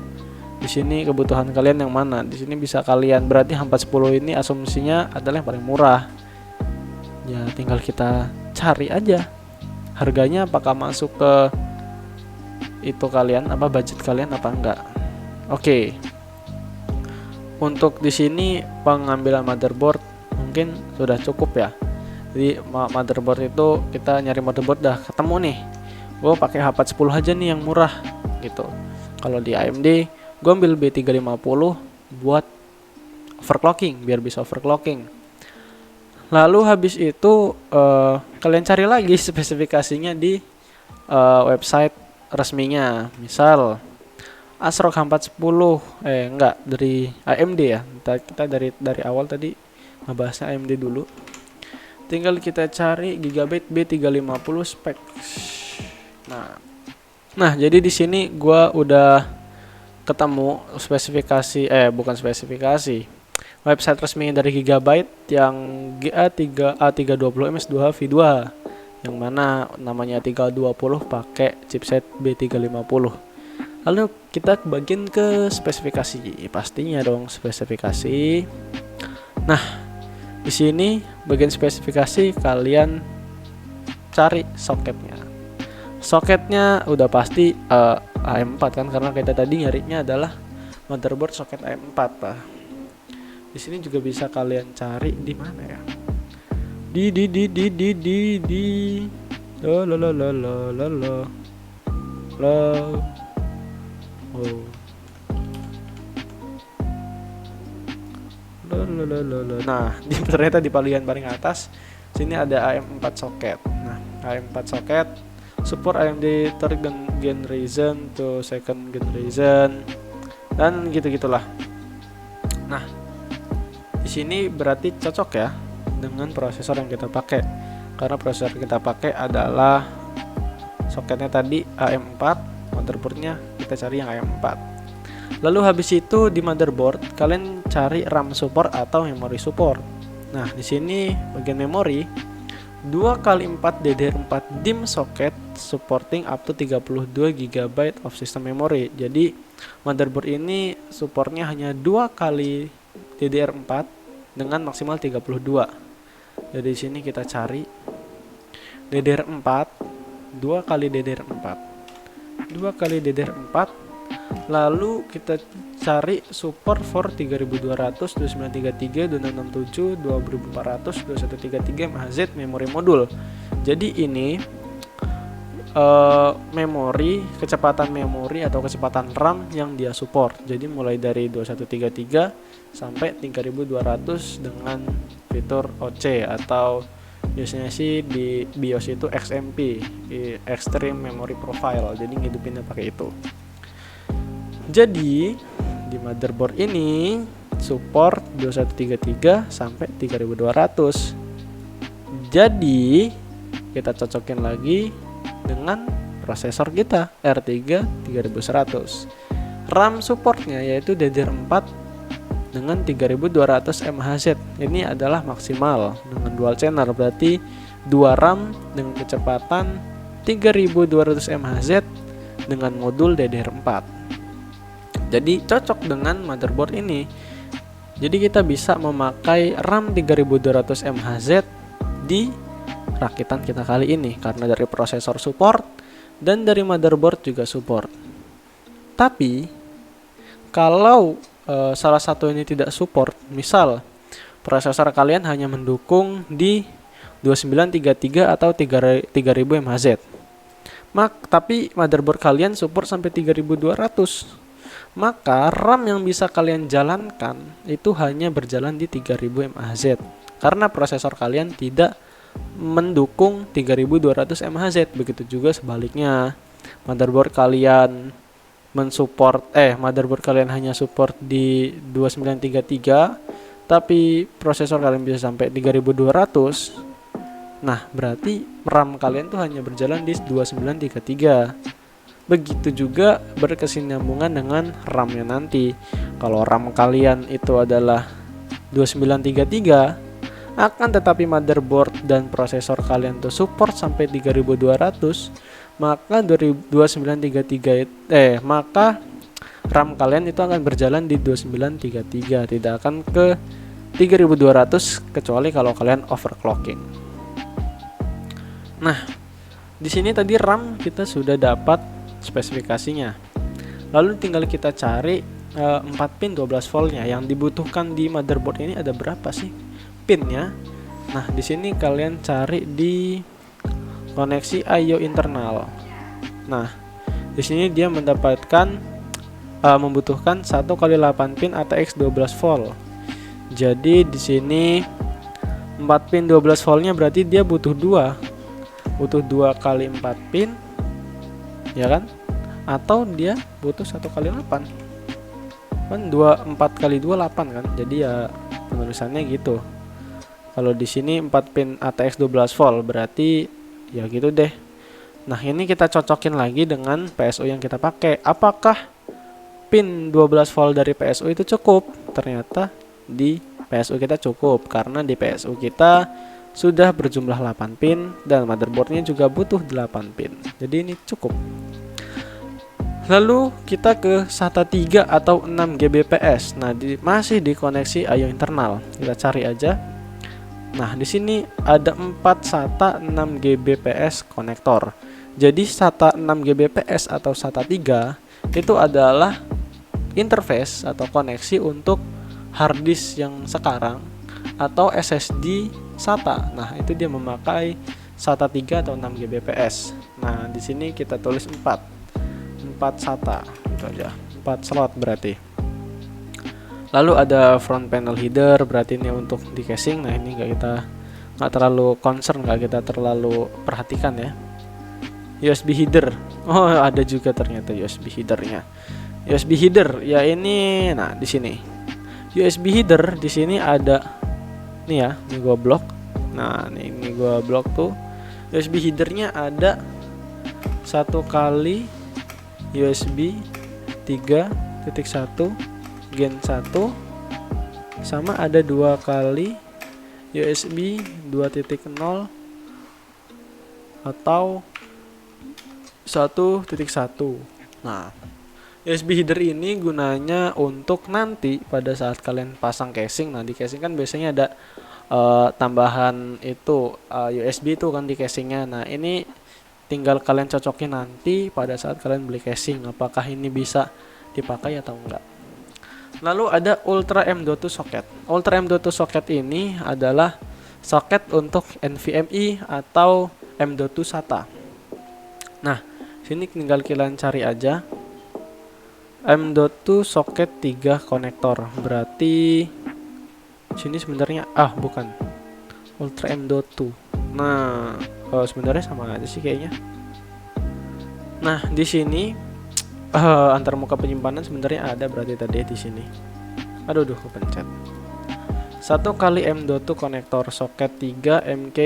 di sini kebutuhan kalian yang mana. Di sini bisa kalian, berarti H410 ini asumsinya adalah yang paling murah. Ya, tinggal kita cari aja harganya apakah masuk ke itu kalian, apa budget kalian apa enggak. Oke. Untuk di sini pengambilan motherboard mungkin sudah cukup ya. Jadi motherboard itu kita nyari motherboard dah ketemu nih. Gue pakai H410 aja nih yang murah gitu. Kalau di AMD gue ambil B350 buat overclocking, biar bisa overclocking. Lalu habis itu kalian cari lagi spesifikasinya di website resminya. Misal ASRock H410 enggak dari AMD ya. Kita dari awal tadi ngebahasnya AMD dulu. Tinggal kita cari Gigabyte B350 spek. Nah, jadi di sini gua udah ketemu spesifikasi bukan spesifikasi. Website resmi dari Gigabyte yang GA3A320MS2V2 yang mana namanya 320 pakai chipset B350. Lalu kita bagian ke spesifikasi. Pastinya dong spesifikasi. Nah, di sini bagian spesifikasi kalian cari soketnya. Soketnya udah pasti AM4 kan, karena kita tadi nyarinya adalah motherboard soket AM4 lah. Di sini juga bisa kalian cari di mana ya? Nah, ternyata di paling atas sini ada AM4 soket. Nah, AM4 soket support AMD 3rd gen Ryzen to 2nd gen Ryzen dan gitu-gitulah. Nah, di sini berarti cocok ya dengan prosesor yang kita pakai, karena prosesor yang kita pakai adalah soketnya tadi AM4, motherboardnya kita cari yang AM4. Lalu habis itu di motherboard kalian cari RAM support atau memory support. Nah, di sini bagian memori 2x4 DDR4 DIMM socket supporting up to 32 GB of system memory. Jadi motherboard ini supportnya hanya 2 kali DDR4 dengan maksimal 32. Jadi di sini kita cari DDR4 2 kali DDR4 2 kali DDR4. Lalu kita cari support for 3200, 2933, 267, 2400, 2133 MHz memori modul. Jadi ini memori, kecepatan memori atau kecepatan RAM yang dia support. Jadi mulai dari 2133 sampai 3200 dengan fitur OC atau biasanya sih di BIOS itu XMP, Extreme Memory Profile. Jadi ngidupinnya pakai itu. Jadi di motherboard ini support 2133 sampai 3200. Jadi kita cocokin lagi dengan prosesor kita R3 3100. RAM supportnya yaitu DDR4 dengan 3200 MHz. Ini adalah maksimal dengan dual channel, berarti 2 RAM dengan kecepatan 3200 MHz dengan modul DDR4. Jadi cocok dengan motherboard ini. Jadi kita bisa memakai RAM 3200 MHz di rakitan kita kali ini karena dari prosesor support dan dari motherboard juga support. Tapi kalau salah satu ini tidak support, misal prosesor kalian hanya mendukung di 2933 atau 3000 MHz, tapi motherboard kalian support sampai 3200, maka RAM yang bisa kalian jalankan itu hanya berjalan di 3000 MHz karena prosesor kalian tidak mendukung 3200 MHz. Begitu juga sebaliknya, motherboard kalian motherboard kalian hanya support di 2933 tapi prosesor kalian bisa sampai 3200. Nah, berarti RAM kalian tuh hanya berjalan di 2933. Begitu juga berkesinambungan dengan RAM-nya nanti. Kalau RAM kalian itu adalah 2933, akan tetapi motherboard dan prosesor kalian tuh support sampai 3200, maka 2933 maka RAM kalian itu akan berjalan di 2933, tidak akan ke 3200 kecuali kalau kalian overclocking. Nah, di sini tadi RAM kita sudah dapat spesifikasinya. Lalu tinggal kita cari 4 pin 12 voltnya yang dibutuhkan di motherboard ini ada berapa sih pinnya. Nah, di sini kalian cari di koneksi I/O internal. Nah, di sini dia membutuhkan 1 kali 8 pin ATX 12 volt. Jadi di sini 4 pin 12 voltnya berarti dia butuh 2 kali 4 pin, ya kan? Atau dia butuh 1 kali 8 kan, 4 kali 2 8 kan. Jadi ya penulisannya gitu. Kalau di sini 4 pin ATX 12 volt berarti ya gitu deh. Nah, ini kita cocokin lagi dengan PSU yang kita pakai. Apakah pin 12 volt dari PSU itu cukup? Ternyata di PSU kita cukup karena di PSU kita sudah berjumlah 8 pin dan motherboardnya juga butuh 8 pin. Jadi ini cukup. Lalu kita ke SATA 3 atau 6 Gbps. Nah, masih di koneksi I/O internal. Kita cari aja. Nah, di sini ada 4 SATA 6 Gbps konektor. Jadi SATA 6 Gbps atau SATA 3 itu adalah interface atau koneksi untuk harddisk yang sekarang atau SSD SATA. Nah, itu dia memakai SATA 3 atau 6 Gbps. Nah, di sini kita tulis 4 SATA itu aja, 4 slot berarti. Lalu ada front panel header, berarti ini untuk di casing. Nah, ini nggak terlalu concern, nggak kita terlalu perhatikan ya. USB header, oh ada juga ternyata USB headernya. USB header ya ini, nah di sini USB header di sini ada nih ya, ini gua blok. Nah, ini gua blok tuh USB headernya ada 1 kali USB 3.1 Gen 1 sama ada 2 kali USB 2.0 atau 1.1. Nah, USB header ini gunanya untuk nanti pada saat kalian pasang casing. Nah, di casing kan biasanya ada tambahan itu USB itu kan di casingnya. Nah, ini tinggal kalian cocokin nanti pada saat kalian beli casing, apakah ini bisa dipakai atau enggak. Lalu ada Ultra M.2 socket. Ultra M.2 socket ini adalah socket untuk NVMe atau M.2 SATA. Nah, sini tinggal kalian cari aja M.2 socket 3 konektor. Berarti sini sebenarnya bukan Ultra M.2. Nah, sebenarnya sama aja sih kayaknya. Nah, di sini antar muka penyimpanan sebenarnya ada, berarti tadi di sini. Aduh, kepencet. 1 kali M.2 konektor soket 3 MK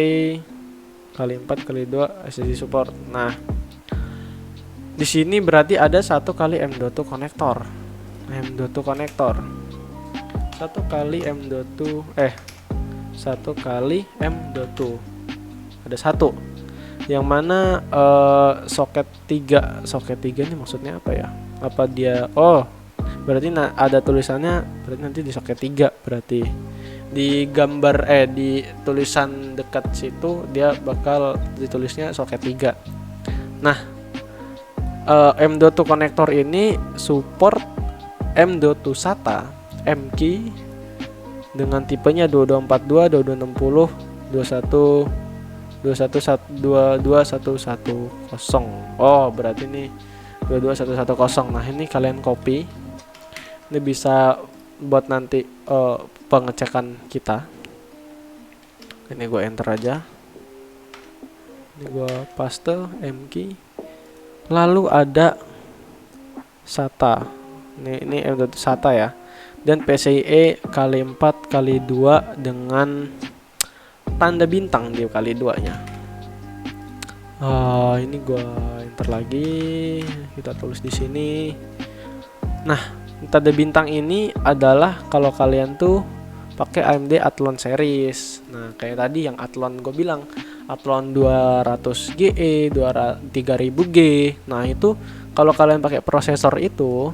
kali 4 kali 2 SSD support. Nah, di sini berarti ada 1 kali M.2 konektor. M.2 konektor. 1 kali M.2 1 kali M.2. Ada 1. Yang mana soket 3 ini maksudnya apa ya? Apa dia berarti ada tulisannya, berarti nanti di soket 3 berarti. Di gambar di tulisan dekat situ dia bakal ditulisnya soket 3. Nah, M.2 konektor ini support M.2 SATA M-key dengan tipenya 2242, 2260, 2110. Berarti ini 22110. Nah, ini kalian copy. Ini bisa buat nanti pengecekan kita. Ini gue enter aja. Ini gue paste M-key. Lalu ada SATA. Ini M.2 SATA ya. Dan PCIe kali 4 kali 2 dengan tanda bintang di kali 2-nya. Ini gua enter lagi, kita tulis di sini. Nah, tanda bintang ini adalah kalau kalian tuh pakai AMD Athlon series. Nah, kayak tadi yang Athlon gue bilang, Athlon 200GE, 3000G. Nah, itu kalau kalian pakai prosesor itu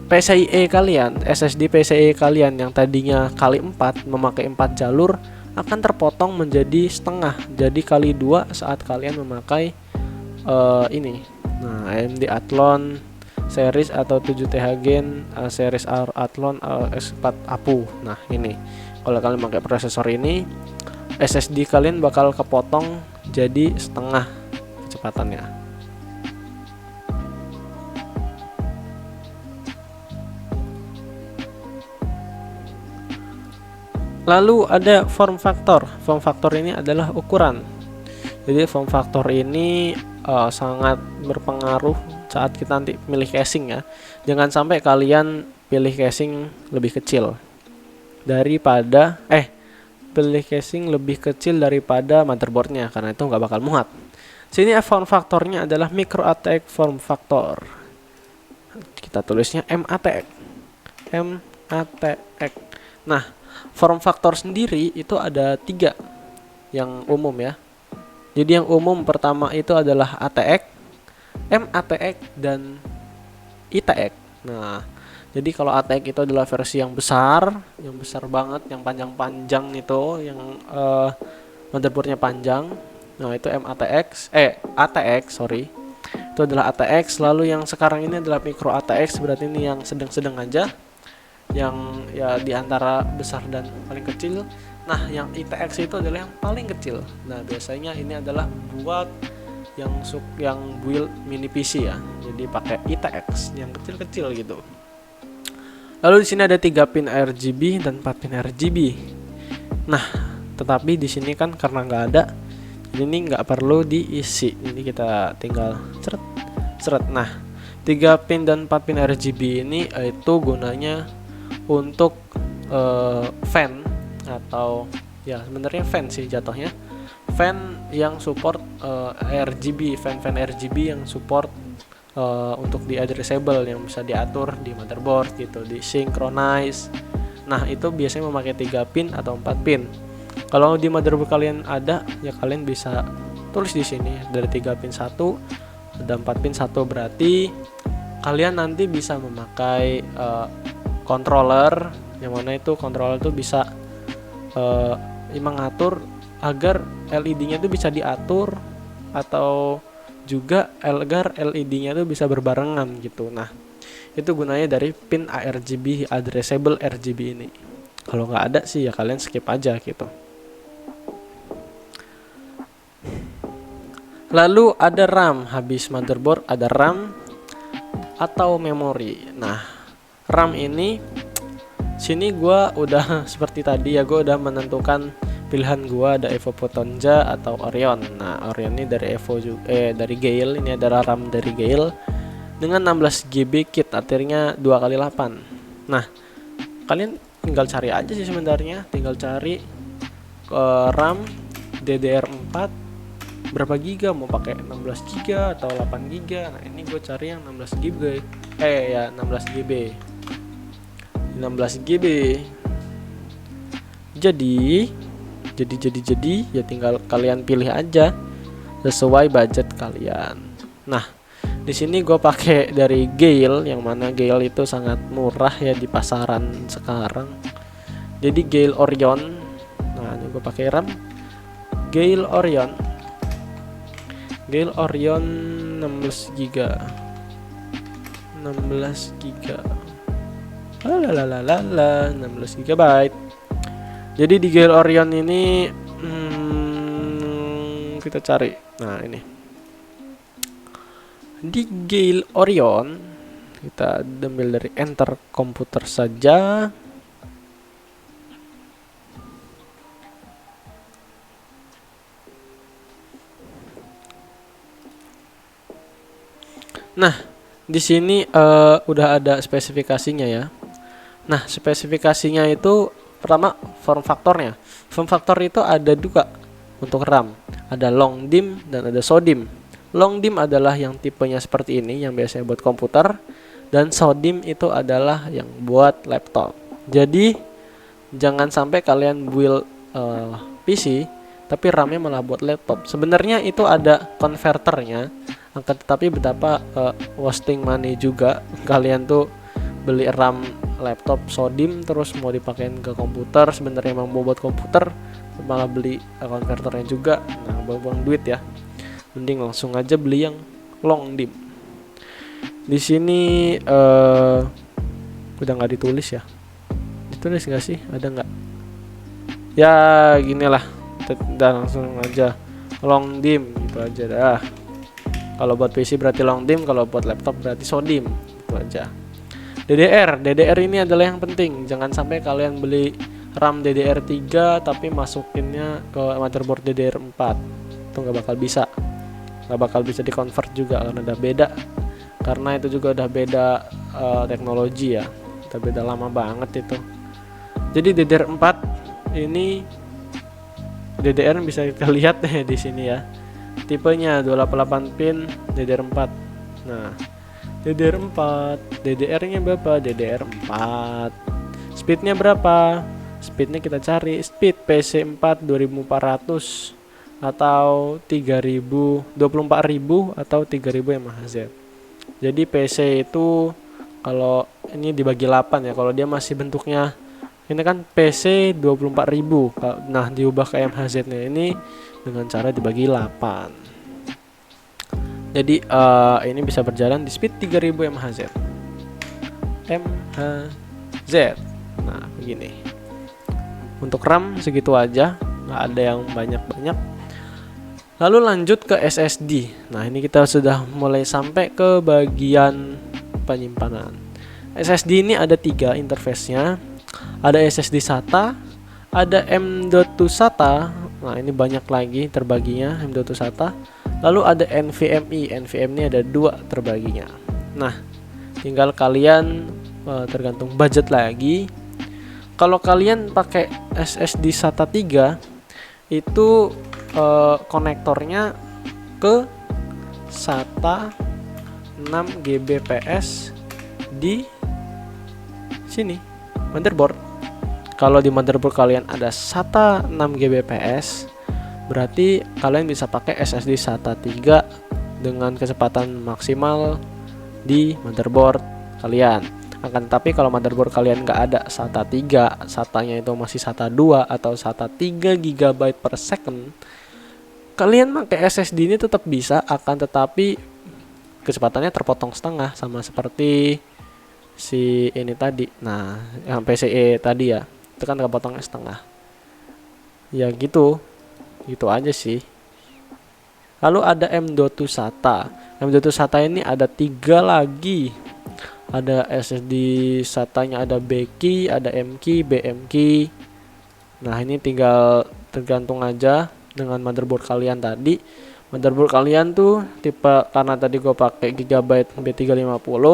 PCIe kalian, SSD PCIe kalian yang tadinya kali 4 memakai 4 jalur akan terpotong menjadi setengah, jadi kali 2 saat kalian memakai ini. Nah, AMD Athlon series atau 7TH Gen series Athlon S4 APU. Nah, ini kalau kalian pakai prosesor ini, SSD kalian bakal kepotong jadi setengah kecepatannya. Lalu ada form factor. Form factor ini adalah ukuran. Jadi form factor ini sangat berpengaruh saat kita nanti pilih casing ya. Jangan sampai kalian pilih casing lebih kecil daripada motherboardnya, karena itu nggak bakal muat. Sini form factornya adalah micro ATX form factor. Kita tulisnya MATX. Nah, form factor sendiri itu ada 3 yang umum ya. Jadi yang umum pertama itu adalah ATX, MATX, dan ITX. Nah, jadi kalau ATX itu adalah versi yang besar banget, yang panjang-panjang itu, yang motherboardnya panjang. Nah, itu ATX, itu adalah ATX. Lalu yang sekarang ini adalah micro ATX, berarti ini yang sedang-sedang aja, yang ya di antara besar dan paling kecil. Nah, yang ITX itu adalah yang paling kecil. Nah, biasanya ini adalah buat yang build mini PC ya. Jadi pakai ITX yang kecil-kecil gitu. Lalu di sini ada 3 pin RGB dan 4 pin RGB. Nah, tetapi di sini kan karena nggak ada, ini nggak perlu diisi. Jadi kita tinggal seret. Nah, 3 pin dan 4 pin RGB ini itu gunanya untuk fan, atau ya sebenarnya fan sih jatuhnya, fan yang support RGB, fan RGB yang support untuk di addressable, yang bisa diatur di motherboard gitu, di synchronize. Nah, itu biasanya memakai 3 pin atau 4 pin. Kalau di motherboard kalian ada, ya kalian bisa tulis di sini dari 3 pin 1, ada 4 pin 1, berarti kalian nanti bisa memakai controller, yang mana itu controller itu bisa mengatur agar LED-nya itu bisa diatur, atau juga agar LED-nya itu bisa berbarengan gitu. Nah, itu gunanya dari pin ARGB, addressable RGB ini. Kalau nggak ada sih ya kalian skip aja gitu. Lalu ada RAM, habis motherboard ada RAM atau memori. Nah, RAM ini sini gua udah seperti tadi ya, gua udah menentukan pilihan gua, ada Evo Potenza atau Orion. Nah, Orion ini dari dari Gale, ini adalah RAM dari Gale dengan 16 GB kit, artinya 2x8. Nah, kalian tinggal cari aja sih sebenarnya, tinggal cari RAM DDR4 berapa giga, mau pakai 16 giga atau 8 giga. Nah ini gue cari yang 16 GB, 16 GB 16 GB. Jadi ya tinggal kalian pilih aja sesuai budget kalian. Nah di sini gue pakai dari Gale, yang mana Gale itu sangat murah ya di pasaran sekarang. Jadi Gale Orion. Nah ini gue pakai RAM Gale Orion 16 GB 16 GB. Jadi di Gale Orion ini kita cari. Nah ini di Gale Orion kita ambil dari enter komputer saja. Nah di sini udah ada spesifikasinya ya. Nah spesifikasinya itu pertama form faktornya. Form faktor itu ada dua untuk RAM, ada long dim dan ada SODIMM. Long dim adalah yang tipenya seperti ini, yang biasanya buat komputer, dan SODIMM itu adalah yang buat laptop. Jadi jangan sampai kalian build PC tapi RAM-nya malah buat laptop. Sebenarnya itu ada konverternya, akan tetapi betapa wasting money juga kalian tuh beli RAM laptop SODIMM terus mau dipakein ke komputer, sebenarnya emang mau buat komputer malah beli konverternya juga. Nah buang-buang duit ya, mending langsung aja beli yang long dim. Di sini udah nggak ditulis ya, ditulis nggak sih, ada nggak ya, ginilah dan langsung aja long dim gitu aja dah. Kalau buat PC berarti long dim, kalau buat laptop berarti SODIMM, itu aja. DDR ini adalah yang penting. Jangan sampai kalian beli RAM DDR3 tapi masukinnya ke motherboard DDR4. Itu nggak bakal bisa dikonvert juga karena udah beda. Karena itu juga udah beda teknologi ya. Udah beda lama banget itu. Jadi DDR4 ini DDR bisa kita lihat deh di sini ya. Tipenya 288 pin DDR4. Nah, DDR-nya berapa? DDR4. Speednya berapa? Speednya kita cari. Speed PC4 2400 atau 24.000 atau 3000 mHz. Jadi PC itu kalau ini dibagi 8 ya. Kalau dia masih bentuknya ini kan PC 24.000. Nah, diubah ke mHz-nya ini dengan cara dibagi 8. Jadi ini bisa berjalan di speed 3000 mHz. Nah, begini. Untuk RAM segitu aja, nggak ada yang banyak-banyak. Lalu lanjut ke SSD. Nah, ini kita sudah mulai sampai ke bagian penyimpanan. SSD ini ada 3 interface-nya. Ada SSD SATA, ada M.2 SATA. Nah, ini banyak lagi terbaginya M.2 SATA. Lalu ada NVMe. NVMe ini ada 2 terbaginya. Nah, tinggal kalian tergantung budget lagi. Kalau kalian pakai SSD SATA 3 itu konektornya ke SATA 6 Gbps di sini motherboard. Kalau di motherboard kalian ada SATA 6 Gbps, berarti kalian bisa pakai SSD SATA 3 dengan kecepatan maksimal di motherboard kalian. Akan tetapi kalau motherboard kalian nggak ada SATA 3, SATA-nya itu masih SATA 2 atau SATA 3 GB per second, kalian pakai SSD ini tetap bisa, akan tetapi kecepatannya terpotong setengah, sama seperti si ini tadi. Nah, yang PCIe tadi ya, itu kan kepotongnya setengah. Ya gitu aja sih. Lalu ada M.2 SATA. M.2 SATA ini ada 3 lagi. Ada SSD SATA-nya, ada B-key, ada M-key, BM-key. Nah, ini tinggal tergantung aja dengan motherboard kalian tadi. Motherboard kalian tuh tipe, karena tadi gua pakai Gigabyte B350,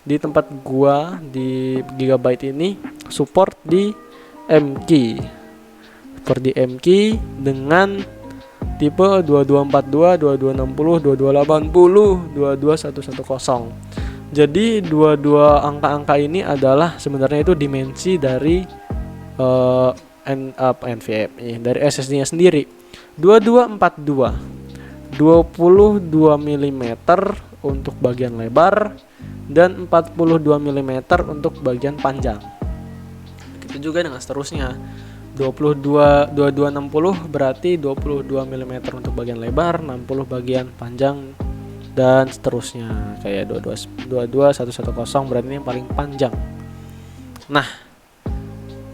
di tempat gua di Gigabyte ini support di M-key. support di M-Key dengan tipe 2242, 2260, 2280, 22110. Jadi dua angka-angka ini adalah sebenarnya itu dimensi dari NVMe, dari SSD-nya sendiri. 2242 22 mm untuk bagian lebar dan 42 mm untuk bagian panjang. Begitu juga dengan seterusnya. 2260 berarti 22 mm untuk bagian lebar, 60 bagian panjang, dan seterusnya. Kayak 22110 berarti ini yang paling panjang. Nah,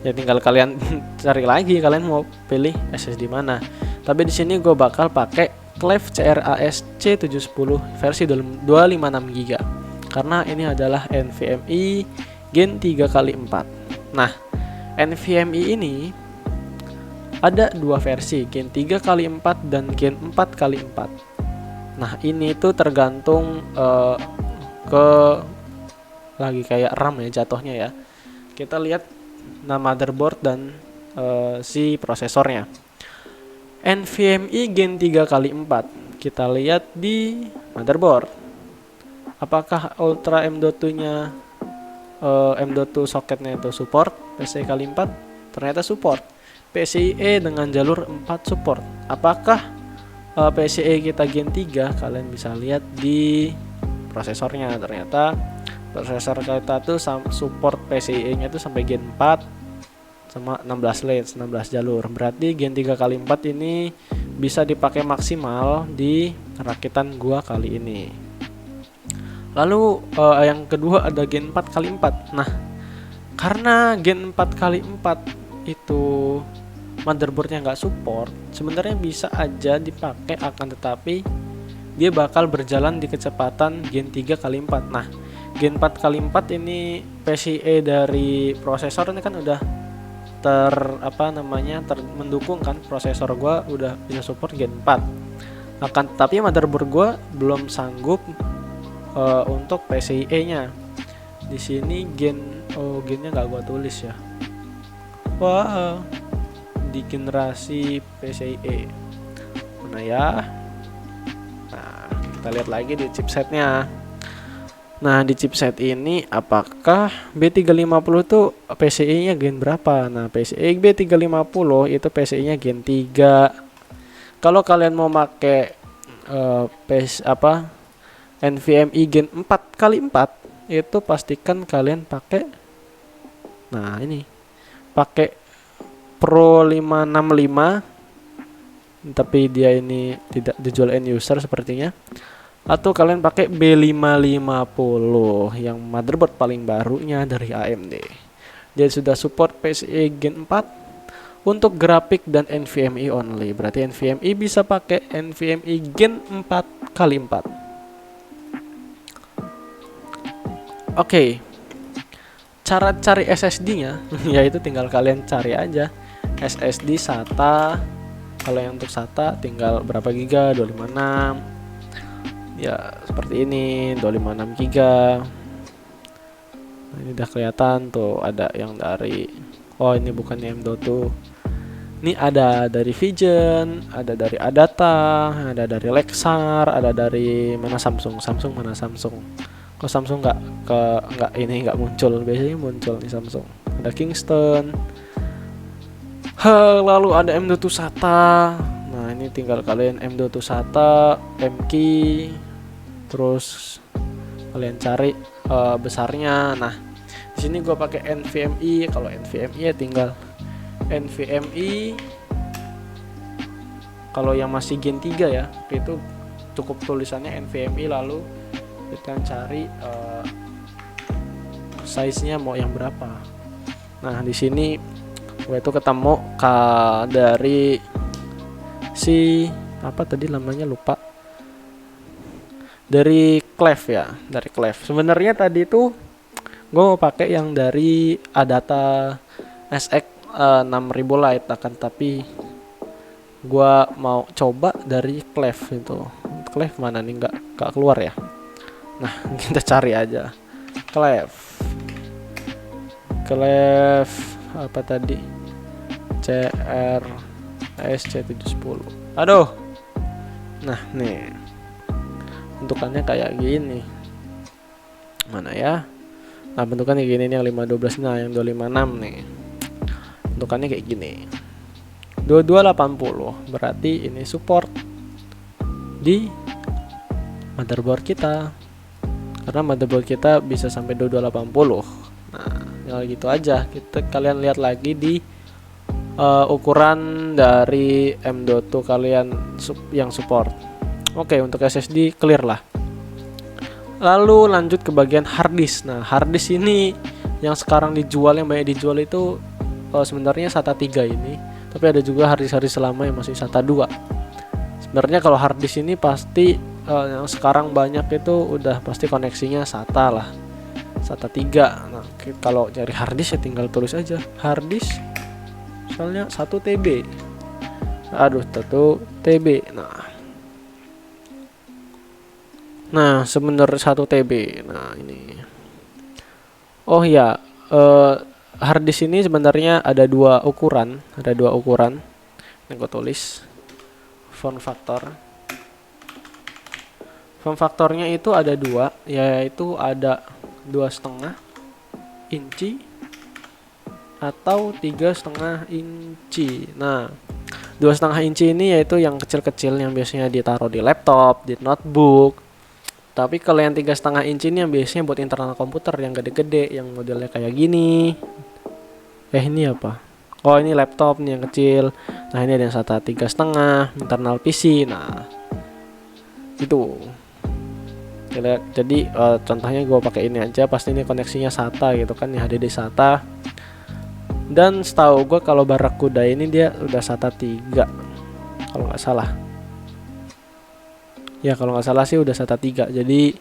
ya tinggal kalian cari lagi kalian mau pilih SSD mana. Tapi di sini gue bakal pakai Cleve CRAS C710 versi 256GB karena ini adalah NVMe Gen 3x4. Nah, NVMe ini ada dua versi, Gen 3x4 dan Gen 4x4. Nah, ini tuh tergantung ke lagi kayak RAM ya jatuhnya ya. Kita lihat nama motherboard dan si prosesornya. NVMe Gen 3x4. Kita lihat di motherboard. Apakah Ultra M.2-nya M.2 socketnya itu support PCIe kali 4? Ternyata support. PCIe dengan jalur 4 support. Apakah PCIe kita Gen 3? Kalian bisa lihat di prosesornya. Ternyata prosesor kita tuh support PCIe-nya itu sampai Gen 4 sama 16 lanes, 16 jalur. Berarti Gen 3x4 ini bisa dipakai maksimal di rakitan gua kali ini. Lalu yang kedua ada Gen 4x4. Nah, karena Gen 4x4 itu motherboardnya nggak support, sebenarnya bisa aja dipakai, akan tetapi dia bakal berjalan di kecepatan Gen 3x4. Nah, Gen 4x4 ini PCIe dari prosesor ini kan udah mendukung kan, prosesor gua udah bisa support Gen 4. Akan tapi motherboard gua belum sanggup untuk PCIe-nya. Di sini gennya nggak gua tulis ya. Wah, di generasi PCIe mana ya? Nah, kita lihat lagi di chipsetnya. Nah, di chipset ini apakah B350 tuh PCIe-nya gen berapa? Nah, PCIe B350 itu PCIe-nya gen 3. Kalau kalian mau pakai NVMe gen 4x4 itu pastikan kalian pakai pakai Pro 565, tapi dia ini tidak dijual end user sepertinya. Atau kalian pakai B550 yang motherboard paling barunya dari AMD. Dia sudah support PCIe Gen 4 untuk grafik dan NVMe only. Berarti NVMe bisa pakai NVMe Gen 4x4. Oke. Cara cari SSD-nya yaitu tinggal kalian cari aja SSD SATA. Kalau yang untuk SATA tinggal berapa giga, 256. Ya seperti ini, 256 giga. Nah, ini udah kelihatan tuh ada yang dari ini bukan M.2. Ini ada dari Vision, ada dari Adata, ada dari Lexar, ada dari mana Samsung mana Samsung. Kok Samsung nggak muncul, biasanya muncul nih Samsung. Ada Kingston. Lalu ada M.2 SATA. Nah, ini tinggal kalian M.2 SATA, M-Key, terus kalian cari besarnya. Nah, di sini gue pakai NVMe. Kalau NVMe ya tinggal NVMe. Kalau yang masih Gen 3 ya, itu cukup tulisannya NVMe, lalu kita cari size-nya mau yang berapa. Nah, di sini gue itu ketemu dari si apa tadi namanya lupa, dari Cleve ya, dari Cleve. Sebenarnya tadi itu gue mau pakai yang dari Adata SX 6000 Lite, akan tapi gue mau coba dari Cleve itu. Cleve mana nih, nggak keluar ya. Nah, kita cari aja Cleve apa tadi, CR SC710. Aduh. Nah, nih. Bentukannya kayak gini. Mana ya? Nah, bentukannya gini, ini yang 512, nah yang 256 nih. Bentukannya kayak gini. 2280, berarti ini support di motherboard kita. Karena motherboard kita bisa sampai 2280. Nah, tinggal gitu aja. Kalian lihat lagi di ukuran dari M.2 kalian yang support. Oke, untuk SSD clear lah. Lalu lanjut ke bagian harddisk. Nah, harddisk ini yang sekarang dijual, yang banyak dijual itu sebenarnya SATA 3 ini. Tapi ada juga harddisk lama yang masih SATA 2. Sebenarnya kalau harddisk ini pasti yang sekarang banyak itu udah pasti koneksinya SATA lah, SATA 3. Nah, kalau cari harddisk ya tinggal tulis aja harddisk misalnya 1 TB. Aduh, 1 TB. Nah, sebenarnya 1 TB. Nah, ini. Oh ya, harddisk ini sebenarnya ada dua ukuran. Yang gue tulis form factor. Form factornya itu ada dua, yaitu ada 2,5 inci atau 3,5 inci. Nah, 2,5 inci ini yaitu yang kecil-kecil yang biasanya ditaruh di laptop, di notebook. Tapi kalau yang 3,5 inci ini yang biasanya buat internal komputer yang gede-gede, yang modelnya kayak gini. Ini apa? Oh, ini laptop nih yang kecil. Nah, ini ada yang SATA 3,5 internal PC. Nah, itu. Jadi contohnya gue pakai ini aja, pasti ini koneksinya SATA gitu kan, ya HDD SATA. Dan setahu gue kalau Barracuda ini dia udah SATA 3 kalau nggak salah. Ya kalau nggak salah sih udah SATA 3. Jadi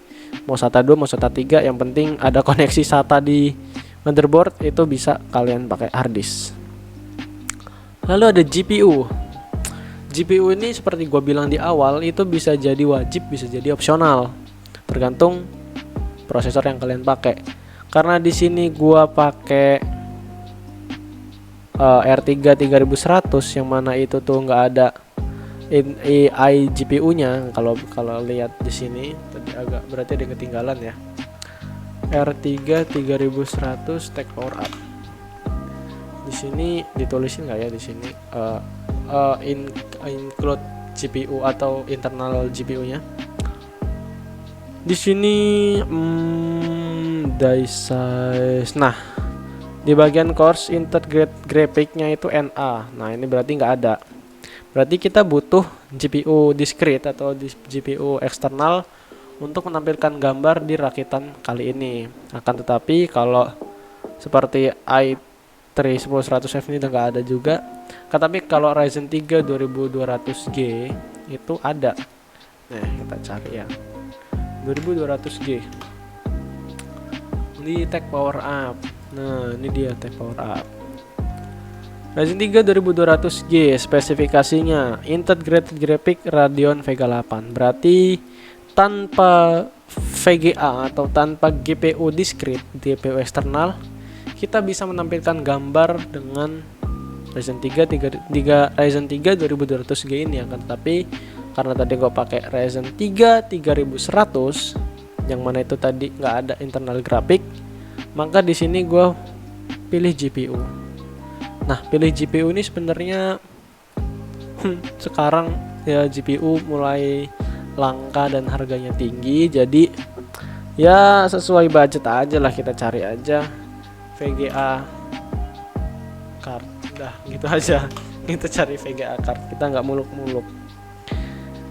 mau SATA 2 mau SATA 3 yang penting ada koneksi SATA di motherboard itu bisa kalian pakai harddisk. Lalu ada GPU. GPU ini seperti gue bilang di awal itu bisa jadi wajib, bisa jadi opsional. Tergantung prosesor yang kalian pakai. Karena di sini gua pakai R3 3100 yang mana itu tuh nggak ada AI GPU-nya. Kalau lihat di sini tadi agak berarti ada ketinggalan ya. R3 3100 Tech Power Up. Di sini ditulisin nggak ya di sini include GPU atau internal GPU-nya. Di sini die size. Nah, di bagian course integrate graphic-nya itu NA. Nah, ini berarti nggak ada. Berarti kita butuh GPU discrete atau GPU eksternal untuk menampilkan gambar di rakitan kali ini. Akan tetapi kalau seperti i3 10100F ini udah nggak ada juga. Tapi kalau Ryzen 3 2200G itu ada. Nah, kita cari ya. 2200G di Tech Power Up. Nah, ini dia Tech Power Up. Ryzen 3 2200G spesifikasinya integrated graphic Radeon Vega 8. Berarti tanpa VGA atau tanpa GPU discrete, GPU eksternal, kita bisa menampilkan gambar dengan Ryzen 3 2200G ini. Akan tetapi karena tadi gue pakai Ryzen 3 3100 yang mana itu tadi nggak ada internal graphic, maka di sini gue pilih GPU. Nah, pilih GPU ini sebenarnya sekarang ya GPU mulai langka dan harganya tinggi, jadi ya sesuai budget aja lah, kita cari aja VGA card, dah gitu aja. Kita cari VGA card, kita nggak muluk-muluk.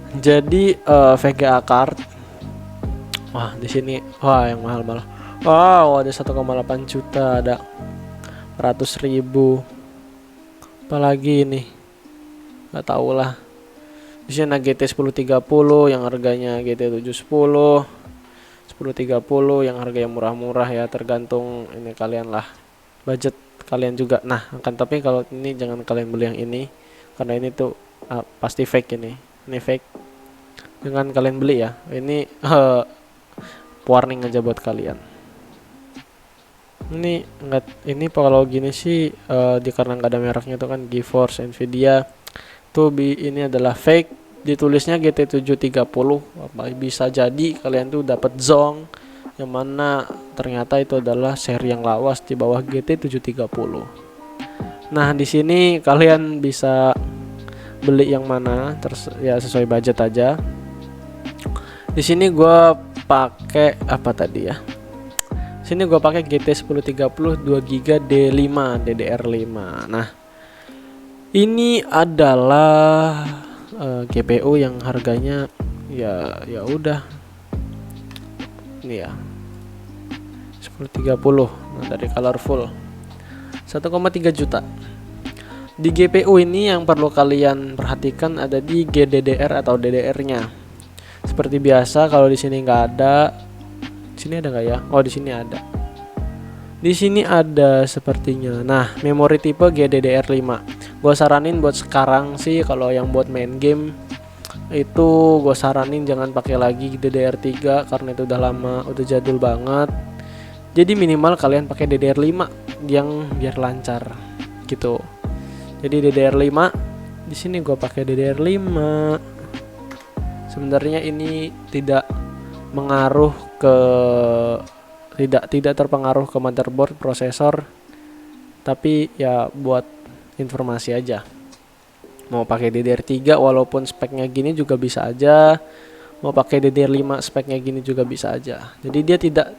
Jadi VGA card, wah di sini wah yang mahal-mahal. Wow, ada 1,8 juta, ada 100.000. Apalagi ini nggak tahu lah. Di sini ada GT 1030 yang harganya GT 710, 1030 yang harga yang murah-murah ya, tergantung ini kalian lah, budget kalian juga. Nah, tapi kalau ini jangan kalian beli yang ini karena ini tuh pasti fake ini fake. Jangan kalian beli ya. Ini warning aja buat kalian. Ini enggak, ini kalau gini sih karena nggak ada mereknya tuh kan, GeForce Nvidia tuh ini adalah fake, ditulisnya GT730. Apa bisa jadi kalian tuh dapat zong yang mana ternyata itu adalah seri yang lawas di bawah GT730. Nah, di sini kalian bisa beli yang mana ya sesuai budget aja. Di sini gua pakai apa tadi ya? Sini gua pakai GT1030 2GB D5 DDR5. Nah, ini adalah GPU yang harganya ya udah ini ya 1030, nah, dari Colorful 1,3 juta. Di GPU ini yang perlu kalian perhatikan ada di GDDR atau DDR-nya. Seperti biasa, kalau di sini nggak ada, sini ada nggak ya? Oh, di sini ada. Di sini ada sepertinya. Nah, memori tipe GDDR5. Gue saranin buat sekarang sih, kalau yang buat main game itu gue saranin jangan pakai lagi DDR3 karena itu udah lama, udah jadul banget. Jadi minimal kalian pakai DDR5 yang biar lancar gitu. Jadi DDR5 di sini gue pakai DDR5. Sebenarnya ini tidak mengaruh ke tidak terpengaruh ke motherboard, prosesor, tapi ya buat informasi aja. Mau pakai DDR3 walaupun speknya gini juga bisa aja, mau pakai DDR5 speknya gini juga bisa aja. Jadi dia tidak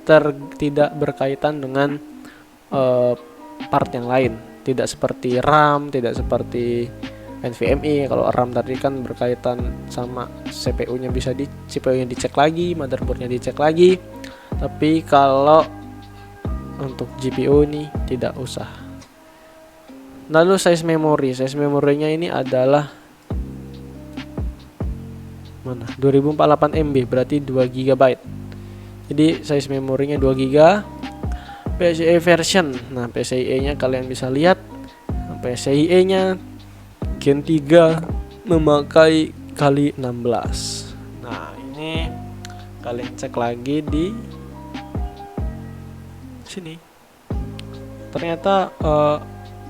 berkaitan dengan part yang lain, tidak seperti RAM, tidak seperti NVMe. Kalau RAM tadi kan berkaitan sama CPU-nya, bisa CPU-nya dicek lagi, motherboardnya dicek lagi. Tapi kalau untuk GPU ini tidak usah. Lalu size memorinya ini adalah mana? 2048 MB, berarti 2 GB. Jadi size memorinya 2 GB. PCIe version. Nah, PCIe-nya kalian bisa lihat. PCIe-nya Gen 3 memakai kali 16. Nah, ini kalian cek lagi di sini. Ternyata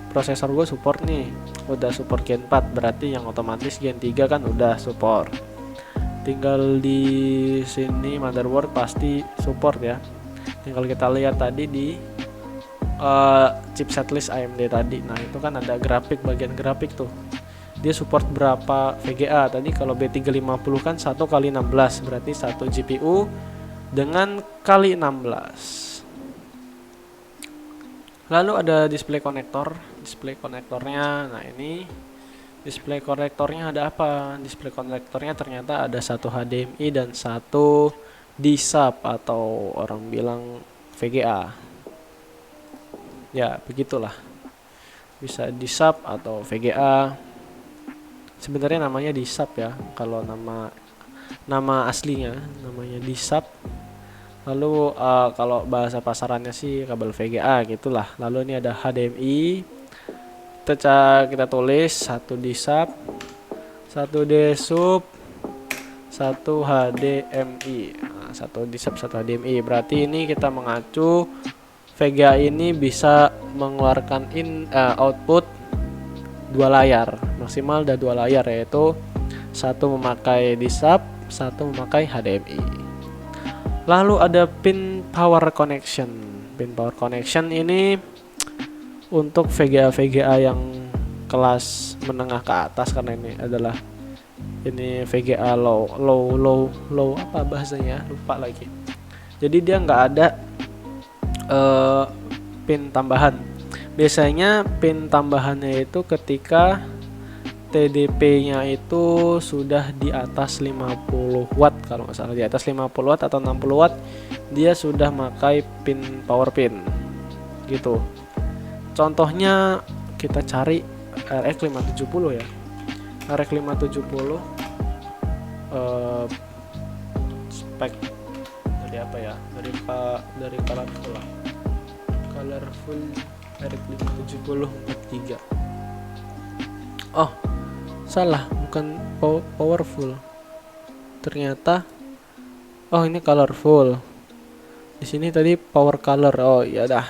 prosesor gue support nih, udah support Gen 4, berarti yang otomatis Gen 3 kan udah support. Tinggal di sini motherboard pasti support ya. Tinggal kita lihat tadi di chipset list AMD tadi. Nah, itu kan ada grafik, bagian grafik tuh. Dia support berapa VGA tadi. Kalau B350 kan 1 kali 16, berarti 1 GPU dengan kali 16. Lalu ada display konektornya. Nah, ini display konektornya ada apa? Display konektornya ternyata ada satu HDMI dan satu DSAP atau orang bilang VGA. Ya, begitulah. Bisa DSAP atau VGA. Sebenarnya namanya DSAP ya. Kalau nama aslinya namanya DSAP. Lalu kalau bahasa pasarannya sih kabel VGA gitulah. Lalu ini ada HDMI. Kita tulis satu DSAP, satu DSUP, satu HDMI. Nah, satu DSAP, satu HDMI. Berarti ini kita mengacu VGA ini bisa mengeluarkan output 2 layar. Maksimal ada 2 layar, yaitu satu memakai DSAP, satu memakai HDMI. Lalu ada pin power connection. Pin power connection ini untuk VGA yang kelas menengah ke atas, karena ini adalah VGA low apa bahasanya, lupa lagi. Jadi dia nggak ada pin tambahan. Biasanya pin tambahannya itu ketika TDP-nya itu sudah di atas 50 watt, kalau nggak salah di atas 50 watt atau 60 watt dia sudah pakai pin power pin gitu. Contohnya kita cari RX 570 ya. RX 570 spek dari apa ya? Dari Colorful RX 570 43. Oh, salah, bukan powerful. Ternyata ini colorful. Di sini tadi power color. Oh iya dah.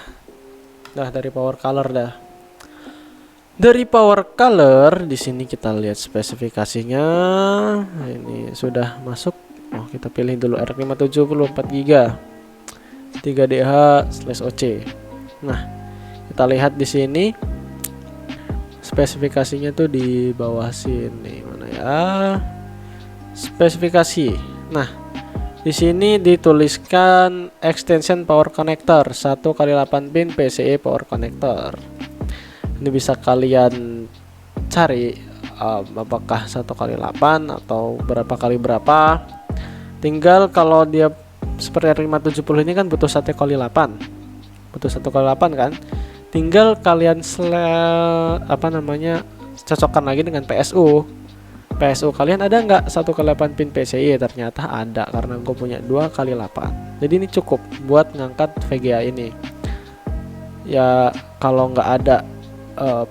Nah, dari power color dah. Dari power color di sini kita lihat spesifikasinya. Ini sudah masuk. Oh, kita pilih dulu R570 4GB 3DH/OC. Nah, kita lihat di sini spesifikasinya tuh di bawah sini. Mana ya? Spesifikasi. Nah, di sini dituliskan extension power connector 1x8 pin PCIe power connector. Ini bisa kalian cari apakah 1x8 atau berapa kali berapa. Tinggal kalau dia seperti R570 ini kan butuh 1x8. Butuh 1x8 kan. Tinggal kalian cocokkan lagi dengan PSU. PSU kalian ada nggak 1x8 pin PCIe? Ternyata ada, karena gue punya 2x8. Jadi ini cukup buat ngangkat VGA ini. Ya kalau nggak ada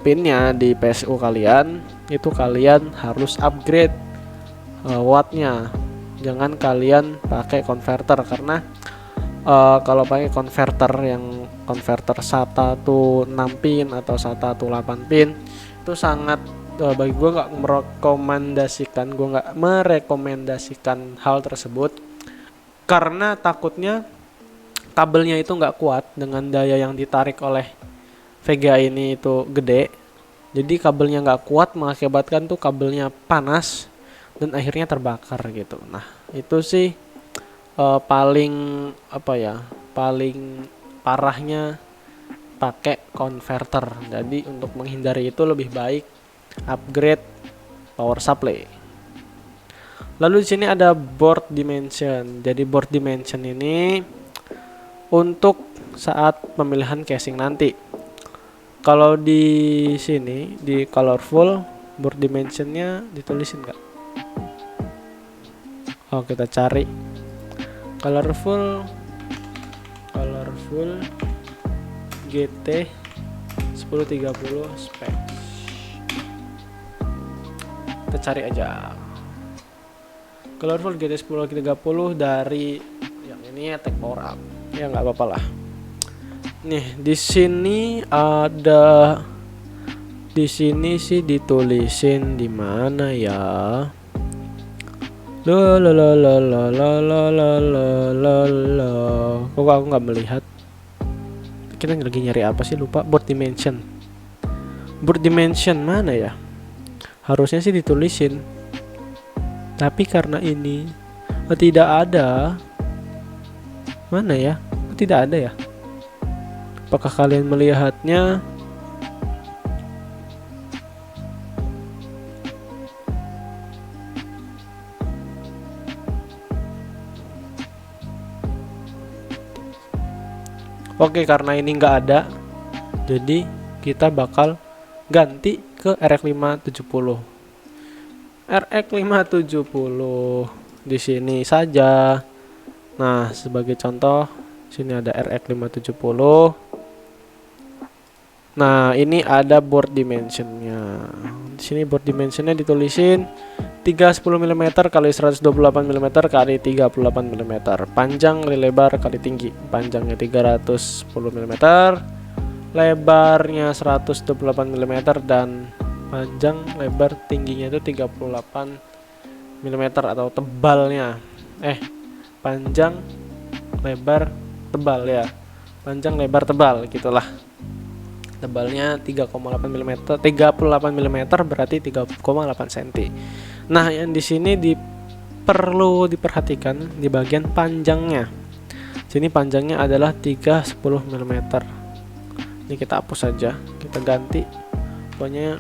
pinnya di PSU kalian, itu kalian harus upgrade wattnya. Jangan kalian pakai converter, karena kalau pakai converter yang converter SATA tuh 6 pin atau SATA tuh 8 pin, itu sangat bagi gue nggak merekomendasikan hal tersebut, karena takutnya kabelnya itu nggak kuat dengan daya yang ditarik oleh VGA ini itu gede. Jadi kabelnya nggak kuat mengakibatkan tuh kabelnya panas dan akhirnya terbakar gitu. Nah, itu sih paling paling parahnya pakai converter. Jadi untuk menghindari itu lebih baik upgrade power supply. Lalu di sini ada board dimension. Jadi board dimension ini untuk saat pemilihan casing nanti. Kalau di sini di colorful board dimensionnya ditulisin nggak? Oh, kita cari colorful GT 1030 spek. Kita cari aja colorful GT 1030 dari yang ini ya, tag power up. Ya nggak apa-apa lah. Nih, di sini sih ditulisin di mana ya? Kok aku nggak melihat? Kita lagi nyari apa sih, lupa. Board dimension mana ya? Harusnya sih ditulisin, tapi karena ini tidak ada. Mana ya? Tidak ada ya? Apakah kalian melihatnya? Oke, karena ini nggak ada, jadi kita bakal ganti ke RX570. RX570 di sini saja. Nah, sebagai contoh, sini ada RX570. Nah, ini ada board dimensionnya. Di sini board dimensionnya ditulisin 310 mm kali 128 mm kali 38 mm. Panjang kali lebar kali tinggi. Panjangnya 310 mm, lebarnya 128 mm, dan panjang lebar tingginya itu 38 mm atau tebalnya. Panjang lebar tebal ya. Panjang lebar tebal gitulah. Tebalnya 3,8 mm, 38 mm berarti 3,8 cm. Nah, yang di sini perlu diperhatikan di bagian panjangnya. Sini panjangnya adalah 310 mm. Ini kita hapus saja, kita ganti pokoknya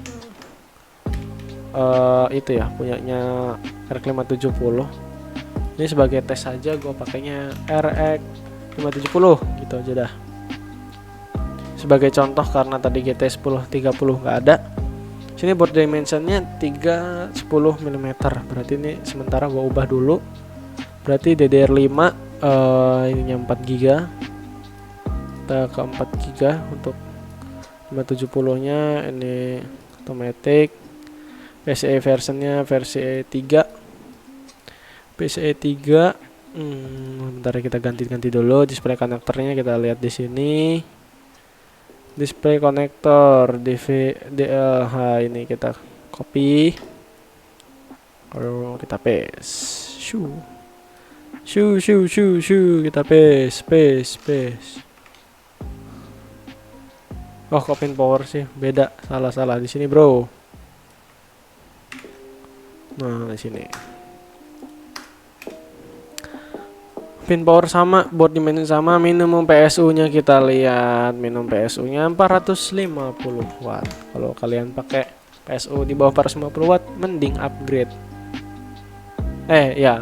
itu ya, punyanya RX570. Ini sebagai tes saja, gue pakainya RX570 gitu aja dah. Sebagai contoh, karena tadi GT 1030 nggak ada. Sini board dimensionnya 310 mm. Berarti ini sementara gua ubah dulu. Berarti DDR5 ininya 4GB. Kita ke 4GB untuk 570-nya. Ini automatic. PCIe versionnya versi 3. PCIe 3. Bentar kita ganti-ganti dulu display konektornya, kita lihat di sini. display konektor DLH ini kita copy, lalu kita paste, kita paste. Oh, kok pin power sih beda, salah di sini bro. Nah, di sini pin power sama, board dimension sama, minimum PSU-nya kita lihat, minimum PSU-nya 450 watt. Kalau kalian pakai PSU di bawah 450 watt, mending upgrade.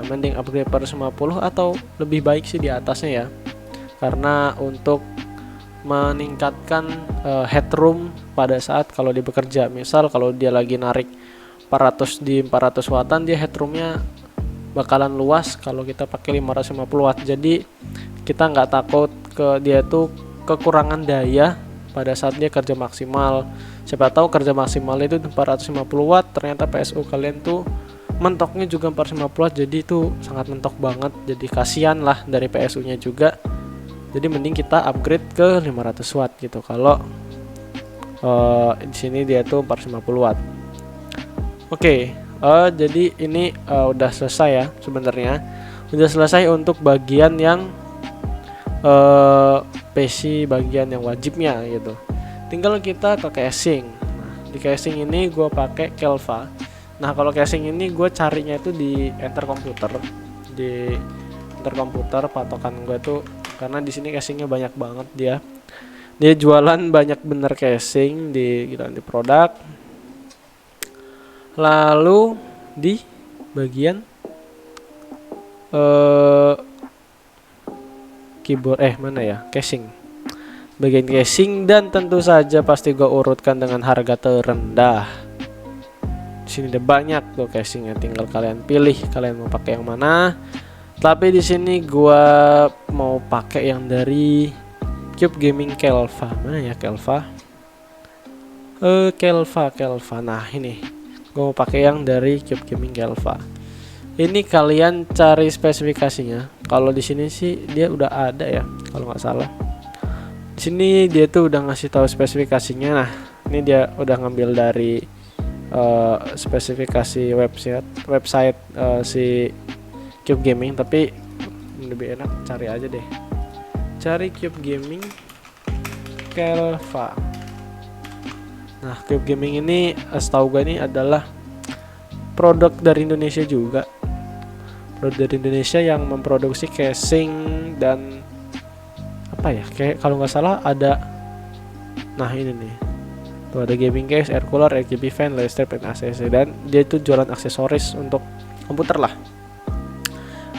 Mending upgrade 450 atau lebih baik sih di atasnya ya. Karena untuk meningkatkan headroom pada saat kalau dia bekerja. Misal kalau dia lagi narik 400 di 400 wattan, dia headroomnya bakalan luas kalau kita pakai 550 watt. Jadi kita nggak takut dia tuh kekurangan daya pada saat dia kerja maksimal. Siapa tahu kerja maksimal itu 450 watt, ternyata PSU kalian tuh mentoknya juga 450 watt, jadi itu sangat mentok banget. Jadi kasihan lah dari PSU nya juga. Jadi mending kita upgrade ke 500 watt gitu. Kalau di sini dia tuh 450 watt. Oke. Jadi ini udah selesai ya sebenarnya. Udah selesai untuk bagian yang PC, bagian yang wajibnya gitu. Tinggal kita ke casing. Nah, di casing ini gue pakai Kelva. Nah, kalau casing ini gue carinya itu di Enter Computer. Di Enter Computer patokan gue tuh, karena di sini casingnya banyak banget dia. Dia jualan banyak bener casing di produk. Lalu di bagian keyboard mana ya, casing, bagian casing, dan tentu saja pasti gue urutkan dengan harga terendah. Di sini ada banyak tuh casingnya, tinggal kalian pilih kalian mau pakai yang mana. Tapi di sini gue mau pakai yang dari Cube Gaming Kelva. Mana ya Kelva? Kelva. Nah ini gue mau pakai yang dari Cube Gaming Kelva. Ini kalian cari spesifikasinya. Kalau di sini sih dia udah ada ya, kalau nggak salah. Di sini dia tuh udah ngasih tahu spesifikasinya. Nah, ini dia udah ngambil dari spesifikasi website si Cube Gaming. Tapi lebih enak cari aja deh. Cari Cube Gaming Kelva. Nah, Cube Gaming ini setahu gue ini adalah produk dari Indonesia juga. Produk dari Indonesia yang memproduksi casing dan apa ya? Kayak kalau nggak salah ada. Nah, ini nih. Tuh ada gaming case, air cooler, RGB fan, light strip, dan ACC, dan dia itu jualan aksesoris untuk komputer lah.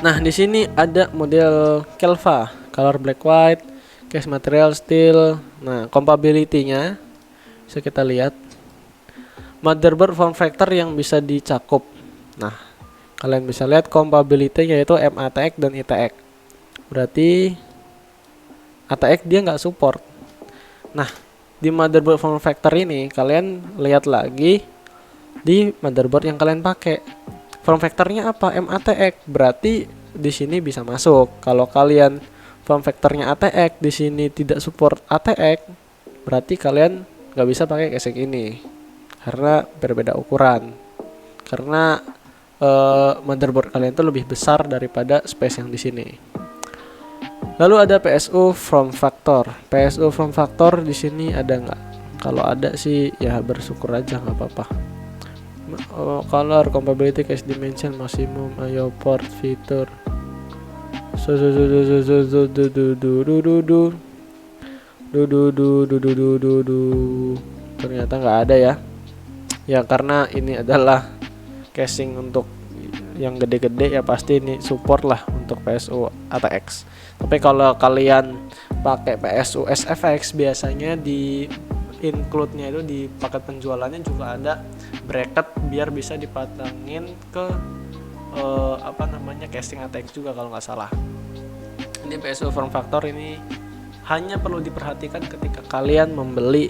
Nah, di sini ada model Kelva, color black white, case material steel. Nah, compatibility-nya bisa kita lihat, motherboard form factor yang bisa dicakup. Nah, kalian bisa lihat compatibility-nya yaitu MATX dan ITX. Berarti ATX dia nggak support. Nah, di motherboard form factor ini kalian lihat lagi di motherboard yang kalian pakai. Form factornya apa? MATX. Berarti di sini bisa masuk. Kalau kalian form factornya ATX, di sini tidak support ATX, berarti kalian nggak bisa pakai casing ini karena berbeda ukuran. Karena motherboard kalian itu lebih besar daripada space yang di sini. Lalu ada PSU form factor. PSU form factor di sini ada nggak? Kalau ada sih ya bersyukur aja, nggak apa-apa. Color, compatibility, case dimension, maximum, IO port, fitur. Ternyata nggak ada ya. Ya karena ini adalah casing untuk yang gede-gede, ya pasti ini support lah untuk PSU ATX. Tapi kalau kalian pakai PSU SFX, biasanya di include-nya itu di paket penjualannya juga ada bracket biar bisa dipasangin ke casing ATX juga kalau nggak salah. Ini PSU form factor ini hanya perlu diperhatikan ketika kalian membeli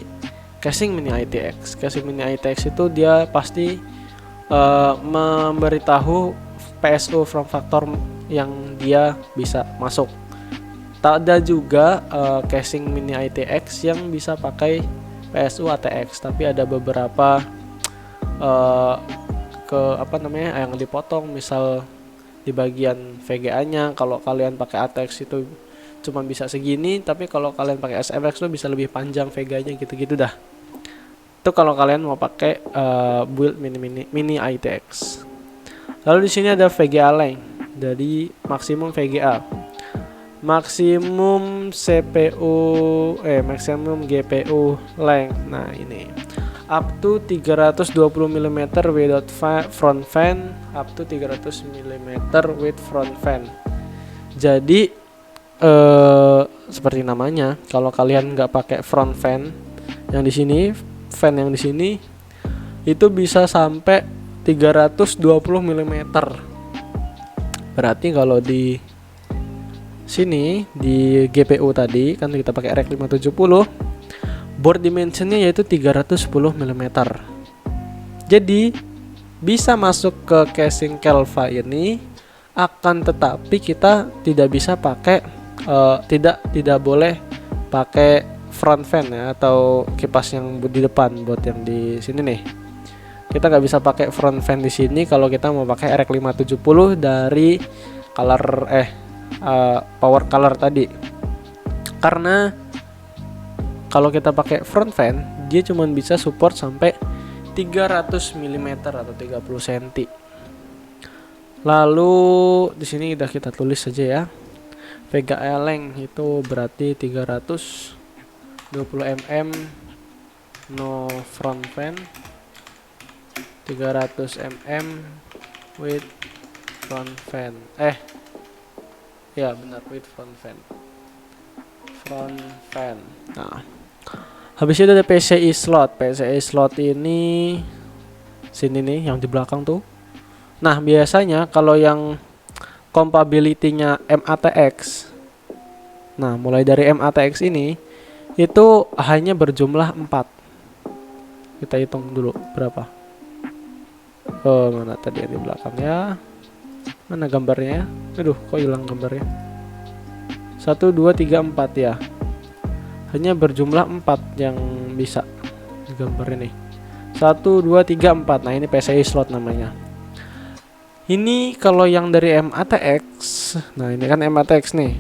casing mini ITX. Casing mini ITX itu dia pasti memberitahu PSU form factor yang dia bisa masuk. Tak ada juga casing mini ITX yang bisa pakai PSU ATX, tapi ada beberapa ke apa namanya yang dipotong, misal di bagian VGA-nya. Kalau kalian pakai ATX itu cuma bisa segini, tapi kalau kalian pakai SFX tuh bisa lebih panjang VGA-nya gitu-gitu dah. Itu kalau kalian mau pakai build mini ITX. Lalu di sini ada VGA length dari maksimum VGA, maksimum maksimum GPU length. Nah, ini up to 320 mm without front fan, up to 300 mm with front fan. Jadi seperti namanya, kalau kalian nggak pakai front fan yang di sini, fan yang di sini itu bisa sampai 320 mm. Berarti kalau di sini di GPU tadi kan kita pakai RX 570, board dimensionnya yaitu 310 mm. Jadi bisa masuk ke casing Kelva ini, akan tetapi kita tidak bisa pakai tidak boleh pakai front fan ya, atau kipas yang di depan buat yang di sini nih. Kita nggak bisa pakai front fan di sini kalau kita mau pakai RX 570 dari color power color tadi, karena kalau kita pakai front fan dia cuma bisa support sampai 300 mm atau 30 cm. Lalu di sini udah kita tulis saja ya, VGA length itu berarti 320 mm no front fan, 300 mm with front fan. Ya benar, with front fan. Nah, habis itu ada PCI slot. PCI slot ini sini nih yang di belakang tuh. Nah, biasanya kalau yang compatibility-nya MATX, nah mulai dari MATX ini itu hanya berjumlah 4. Kita hitung dulu berapa. Mana tadi yang di belakangnya? Mana gambarnya? Aduh, kok hilang gambarnya? 1, 2, 3, 4 ya. Hanya berjumlah 4 yang bisa digambar ini. 1, 2, 3, 4. Nah, ini PCI slot namanya. Ini kalau yang dari MATX, nah ini kan MATX nih,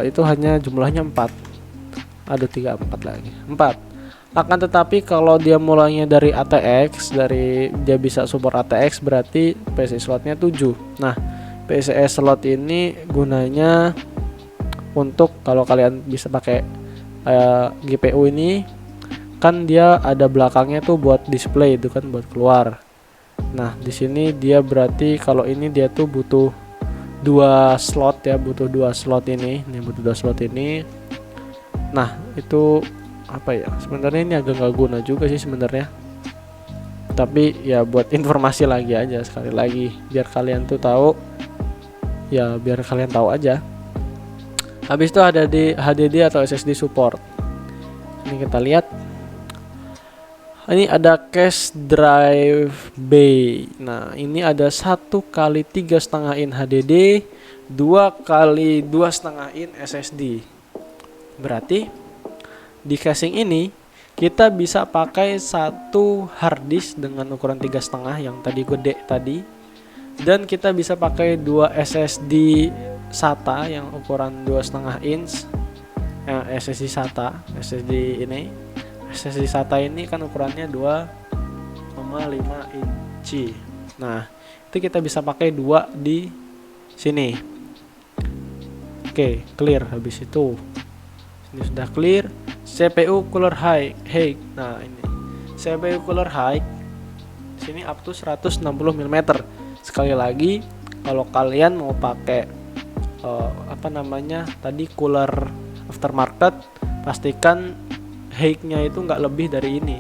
itu hanya jumlahnya 4. Ada 3, 4 lagi, 4. Akan tetapi kalau dia mulainya dari ATX, dari dia bisa support ATX, berarti PCI slotnya 7. Nah, PCI slot ini gunanya untuk kalau kalian bisa pakai GPU ini, kan dia ada belakangnya tuh buat display, itu kan buat keluar. Nah, di sini dia berarti kalau ini dia tuh butuh 2 slot ya, butuh 2 slot ini butuh 2 slot ini. Nah, itu apa ya? Sebenarnya ini agak nggak guna juga sih sebenarnya. Tapi ya buat informasi lagi aja, sekali lagi biar kalian tuh tahu. Ya, biar kalian tahu aja. Habis itu ada di HDD atau SSD support. Ini kita lihat. Ini ada cache drive bay. Nah, ini ada 1 kali 3,5 in HDD, 2 kali 2,5 in SSD. Berarti di casing ini kita bisa pakai 1 hard disk dengan ukuran 3,5 yang tadi gede tadi, dan kita bisa pakai 2 SSD SATA yang ukuran 2,5 inch. SSD SATA, SSD SATA ini kan ukurannya 2,5 inci. Nah, itu kita bisa pakai 2 di sini. Oke, clear. Habis itu ini sudah clear. CPU cooler height. Nah, ini CPU cooler height sini up to 160 mm. Sekali lagi, kalau kalian mau pakai tadi cooler aftermarket, pastikan height-nya itu nggak lebih dari ini,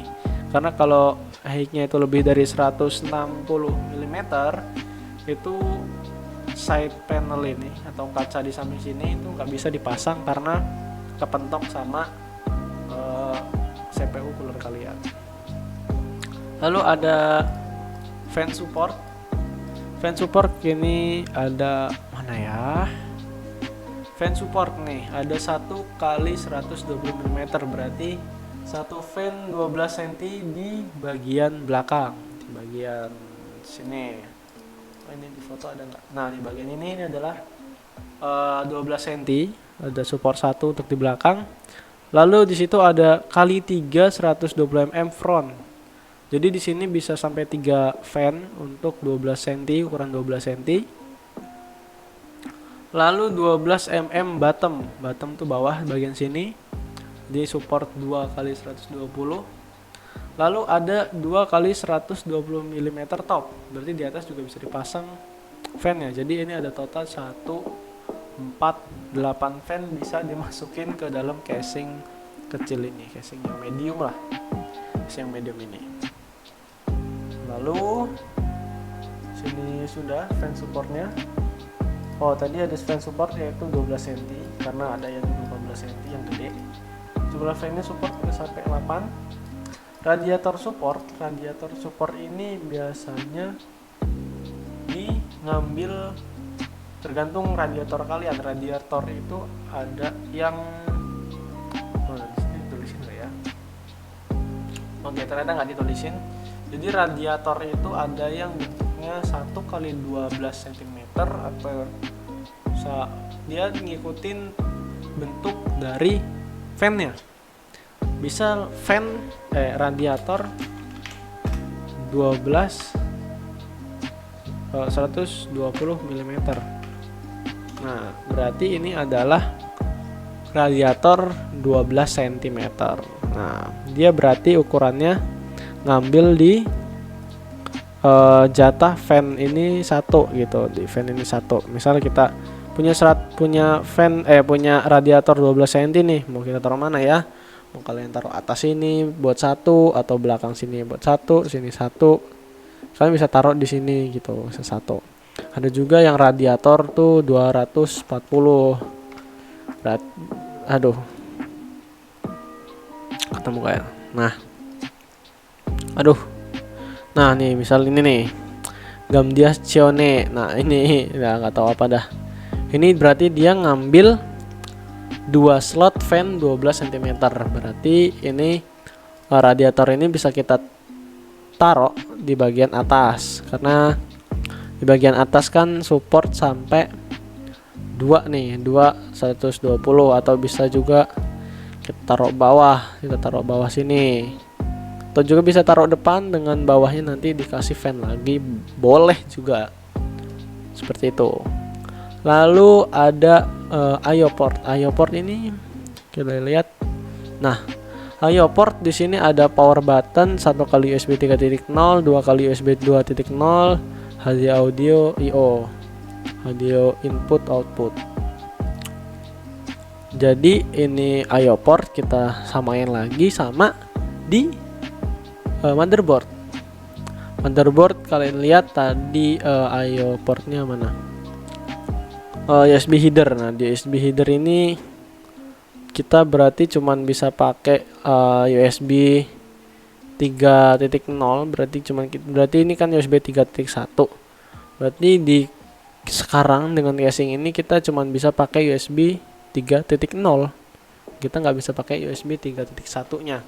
karena kalau height-nya itu lebih dari 160 mm itu side panel ini atau kaca di samping sini itu nggak bisa dipasang karena kepentok sama CPU cooler kalian. Lalu ada fan support. Fan support ini ada mana ya? fan support nih, ada 1 kali 120 mm, berarti satu fan 12 cm di bagian belakang, di bagian sini. Ini di foto ada nggak? Nah, di bagian ini adalah 12 cm, ada support 1 untuk di belakang. Lalu di situ ada kali 3 120 mm front. Jadi di sini bisa sampai 3 fan untuk 12 cm, ukuran 12 cm. Lalu 12 mm bottom. Bottom tuh bawah bagian sini. Di support 2 kali 120. Lalu ada 2 kali 120 mm top. Berarti di atas juga bisa dipasang fan ya. Jadi ini ada total 1 4 8 fan bisa dimasukin ke dalam casing kecil ini, casing yang medium lah. Casing yang medium ini. Lalu sini sudah fan supportnya. Oh, tadi ada fan support yaitu 12 cm karena ada yang 18 cm yang gede. Jumlah fan-nya support bisa sampai 8. Radiator support ini biasanya ngambil tergantung radiator kalian. Radiator itu ada yang di sini ditulisin nggak ya? Oke, ternyata nggak ditulisin. Jadi radiator itu ada yang bentuknya 1 kali 12 cm atau dia ngikutin bentuk dari fan-nya. Bisa radiator 120 mm. Nah, berarti ini adalah radiator 12 cm. Nah, dia berarti ukurannya ngambil di jatah fan ini 1 gitu, di fan ini 1. Misal kita punya radiator 12 cm nih, mau kita taruh mana ya? Mau kalian taruh atas sini buat 1 atau belakang sini buat 1, sini 1. Kalian bisa taruh di sini gitu, bisa 1. Ada juga yang radiator tuh 240. Aduh. Ketemu kayak. Nah. Aduh. Nah, nih misal ini nih. Gamdiazione. Nah, ini nggak tahu apa dah. Ini berarti dia ngambil 2 slot fan 12 cm. Berarti ini radiator ini bisa kita taruh di bagian atas, karena di bagian atas kan support sampai 2 nih, 120, atau bisa juga kita taruh bawah sini, atau juga bisa taruh depan dengan bawahnya nanti dikasih fan lagi, boleh juga seperti itu. Lalu ada I/O port ini kita lihat. Nah, I/O port di sini ada power button 1 kali USB 3.0, 2 kali USB 2.0, HD audio I/O, audio input output. Jadi ini I/O port kita samain lagi sama di motherboard. Motherboard kalian lihat tadi I/O portnya mana? USB header. Nah, di USB header ini kita berarti cuman bisa pakai USB 3.0, berarti ini kan USB 3.1. Berarti di sekarang dengan casing ini kita cuman bisa pakai USB 3.0. Kita nggak bisa pakai USB 3.1-nya.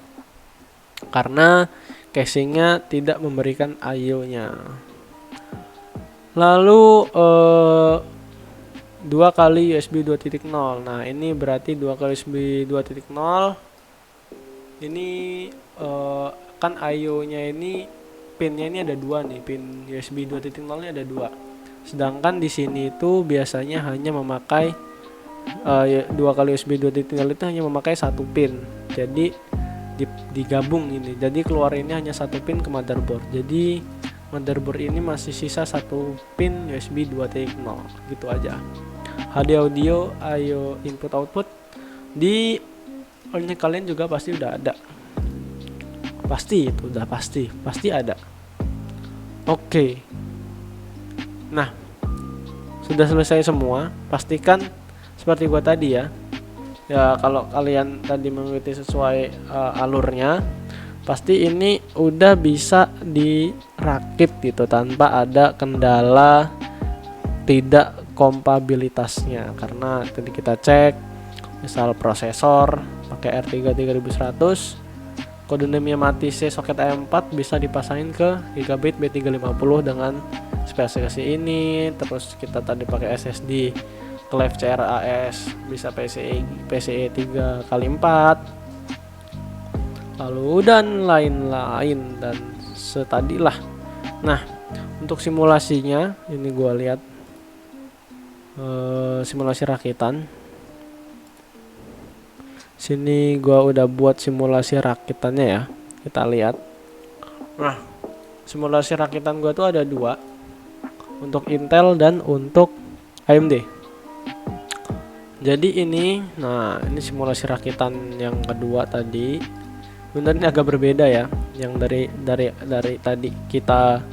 Karena casingnya tidak memberikan I/O-nya. Lalu 2 kali USB 2.0. Nah, ini berarti 2 kali USB 2.0. Ini kan I/O-nya ini pinnya ini ada 2 nih, pin USB 2.0-nya ada 2. Sedangkan di sini itu biasanya hanya memakai 2 kali USB 2.0 itu hanya memakai 1 pin. Jadi digabung ini. Jadi keluar ini hanya 1 pin ke motherboard. Jadi motherboard ini masih sisa 1 pin USB 2.0. Gitu aja. HD audio, I/O input output di kalian juga pasti udah ada. Pasti ada. Oke. Nah, sudah selesai semua. Pastikan seperti gua tadi ya. Ya, kalau kalian tadi mengikuti sesuai alurnya, pasti ini udah bisa dirakit gitu tanpa ada kendala tidak kompabilitasnya, karena tadi kita cek misal prosesor pakai R3 3100, kode NAND-nya mati soket AM4 bisa dipasangin ke Gigabit B350 dengan spesifikasi ini. Terus kita tadi pakai SSD Cleve CRAS bisa PCIe 3x4 lalu dan lain-lain dan setadilah. Nah, untuk simulasinya ini gua lihat simulasi rakitan. Sini gua udah buat simulasi rakitannya ya. Kita lihat. Nah, simulasi rakitan gua tuh ada dua, untuk Intel dan untuk AMD. Jadi ini, nah ini simulasi rakitan yang kedua tadi. Bener ini agak berbeda ya, yang dari tadi kita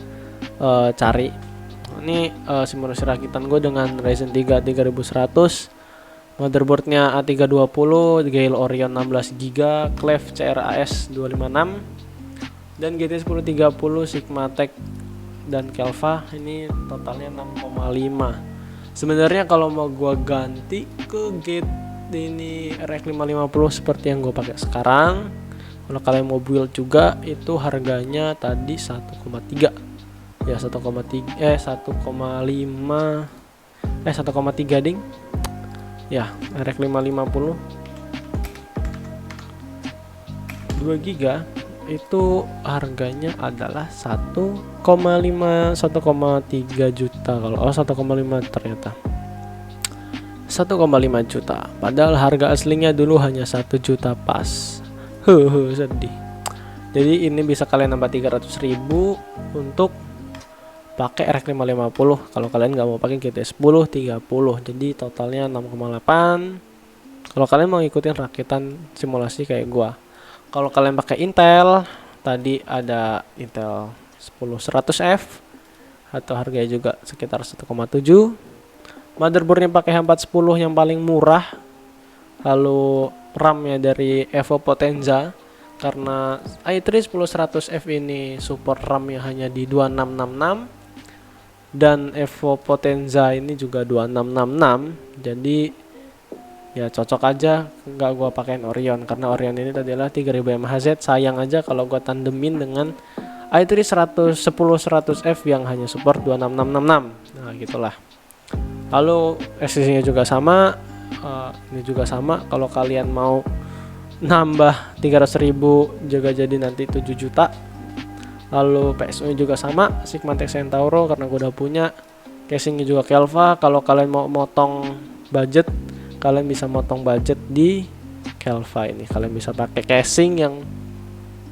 cari. Ini simulasi rakitan gue dengan Ryzen 3 3100, motherboardnya A320, Gale Orion 16GB, Cleve CRAS 256, dan GT 1030 Sigmatech dan Kelva. Ini totalnya 6,5. Sebenarnya kalau mau gue ganti ke GT ini RX 550 seperti yang gue pakai sekarang, kalau kalian mau build juga itu harganya tadi 1,3 ya, 1,3 1,3 ding ya, RX 550 2GB itu harganya adalah 1,3 juta. Kalau 1,5 ternyata 1,5 juta, padahal harga aslinya dulu hanya 1 juta pas. Sedih. Jadi ini bisa kalian nambah 300.000 untuk pakai RX 550 kalau kalian nggak mau pakai GT 1030. Jadi totalnya 6,8 kalau kalian mau ngikutin rakitan simulasi kayak gua. Kalau kalian pakai Intel, tadi ada Intel 10100F atau harganya juga sekitar 1,7. Motherboardnya pakai H410 yang paling murah. Lalu RAM-nya dari Evo Potenza, karena i3 10100F ini support RAM-nya hanya di 2666 dan Evo Potenza ini juga 2666. Jadi ya cocok aja, nggak gua pakein Orion karena Orion ini tadi adalah 3000 mHz. Sayang aja kalau gua tandemin dengan i3 10100F yang hanya support 26666. Nah gitulah. Lalu SSD-nya juga sama, ini juga sama. Kalau kalian mau nambah 300.000 juga jadi nanti 7 juta. Lalu PSU-nya juga sama, Sigmatech Centauro karena gue udah punya. Casingnya juga Kelva. Kalau kalian mau motong budget, kalian bisa motong budget di Kelva ini. Kalian bisa pakai casing yang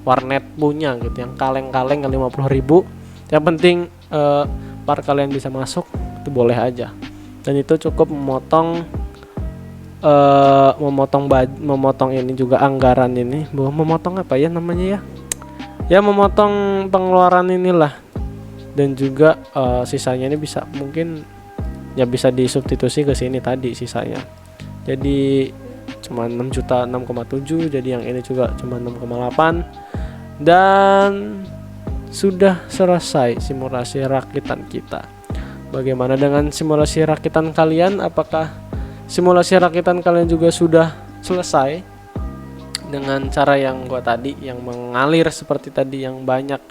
warnet punya gitu, yang kaleng-kaleng yang 50.000. Yang penting part kalian bisa masuk, itu boleh aja. Dan itu cukup memotong ini juga anggaran ini. Memotong apa ya namanya ya? Ya memotong pengeluaran inilah. Dan juga sisanya ini bisa mungkin ya bisa disubstitusi ke sini tadi sisanya. Jadi cuma 6 juta 6,7, jadi yang ini juga cuma 6,8. Dan sudah selesai simulasi rakitan kita. Bagaimana dengan simulasi rakitan kalian? Apakah simulasi rakitan kalian juga sudah selesai dengan cara yang gua tadi, yang mengalir seperti tadi, yang banyak,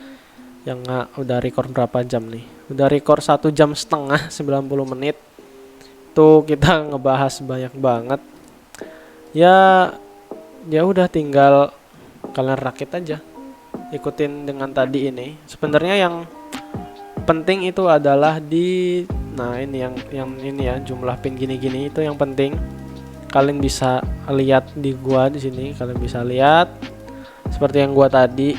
yang udah record berapa jam nih? Udah record 1 jam setengah 90 menit. Tuh kita ngebahas banyak banget. Ya udah tinggal kalian rakit aja. Ikutin dengan tadi ini. Sebenarnya yang penting itu adalah nah ini yang ini ya, jumlah pin gini-gini itu yang penting. Kalian bisa lihat di gua di sini, kalian bisa lihat seperti yang gua tadi.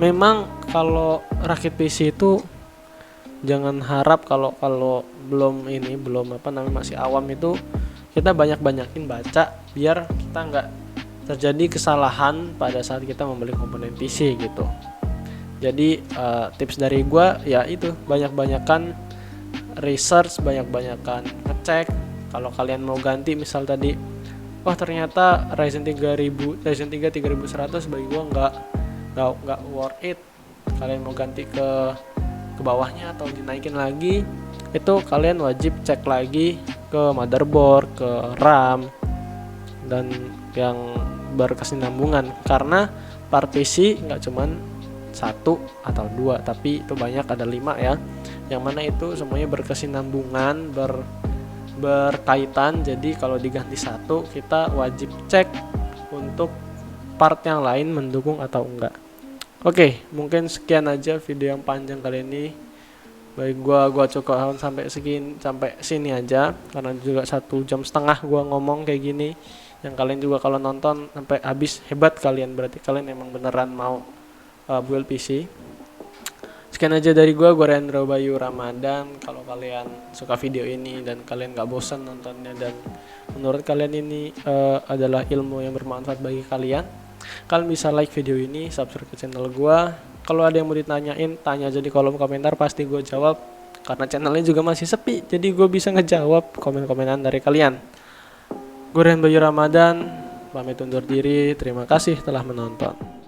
Memang kalau rakit PC itu jangan harap kalau belum masih awam itu kita banyakin baca, biar kita nggak terjadi kesalahan pada saat kita membeli komponen PC gitu. Jadi tips dari gua ya itu, banyakan research, banyakan ngecek. Kalau kalian mau ganti misal tadi, ternyata Ryzen 3 3100 bagi gua nggak worth it. Kalian mau ganti ke bawahnya atau dinaikin lagi, itu kalian wajib cek lagi ke motherboard, ke RAM, dan yang berkesinambungan, karena partisi nggak cuman satu atau dua, tapi itu banyak, ada 5 ya, yang mana itu semuanya berkesinambungan, berkaitan. Jadi kalau diganti satu, kita wajib cek untuk part yang lain mendukung atau enggak. Oke, mungkin sekian aja video yang panjang kali ini. Baik, gua cukup sampai sini aja, karena juga 1,5 jam gua ngomong kayak gini. Yang kalian juga kalau nonton sampai habis, hebat kalian, berarti kalian emang beneran mau build PC. Sekian aja dari gua Rendra Bayu Ramadan. Kalau kalian suka video ini dan kalian gak bosan nontonnya, dan menurut kalian ini adalah ilmu yang bermanfaat bagi kalian bisa like video ini, subscribe ke channel gua. Kalau ada yang mau ditanyain, tanya aja di kolom komentar, pasti gue jawab. Karena channelnya juga masih sepi, jadi gue bisa ngejawab komen-komenan dari kalian. Gue Rendra Bayu Ramadan, pamit undur diri. Terima kasih telah menonton.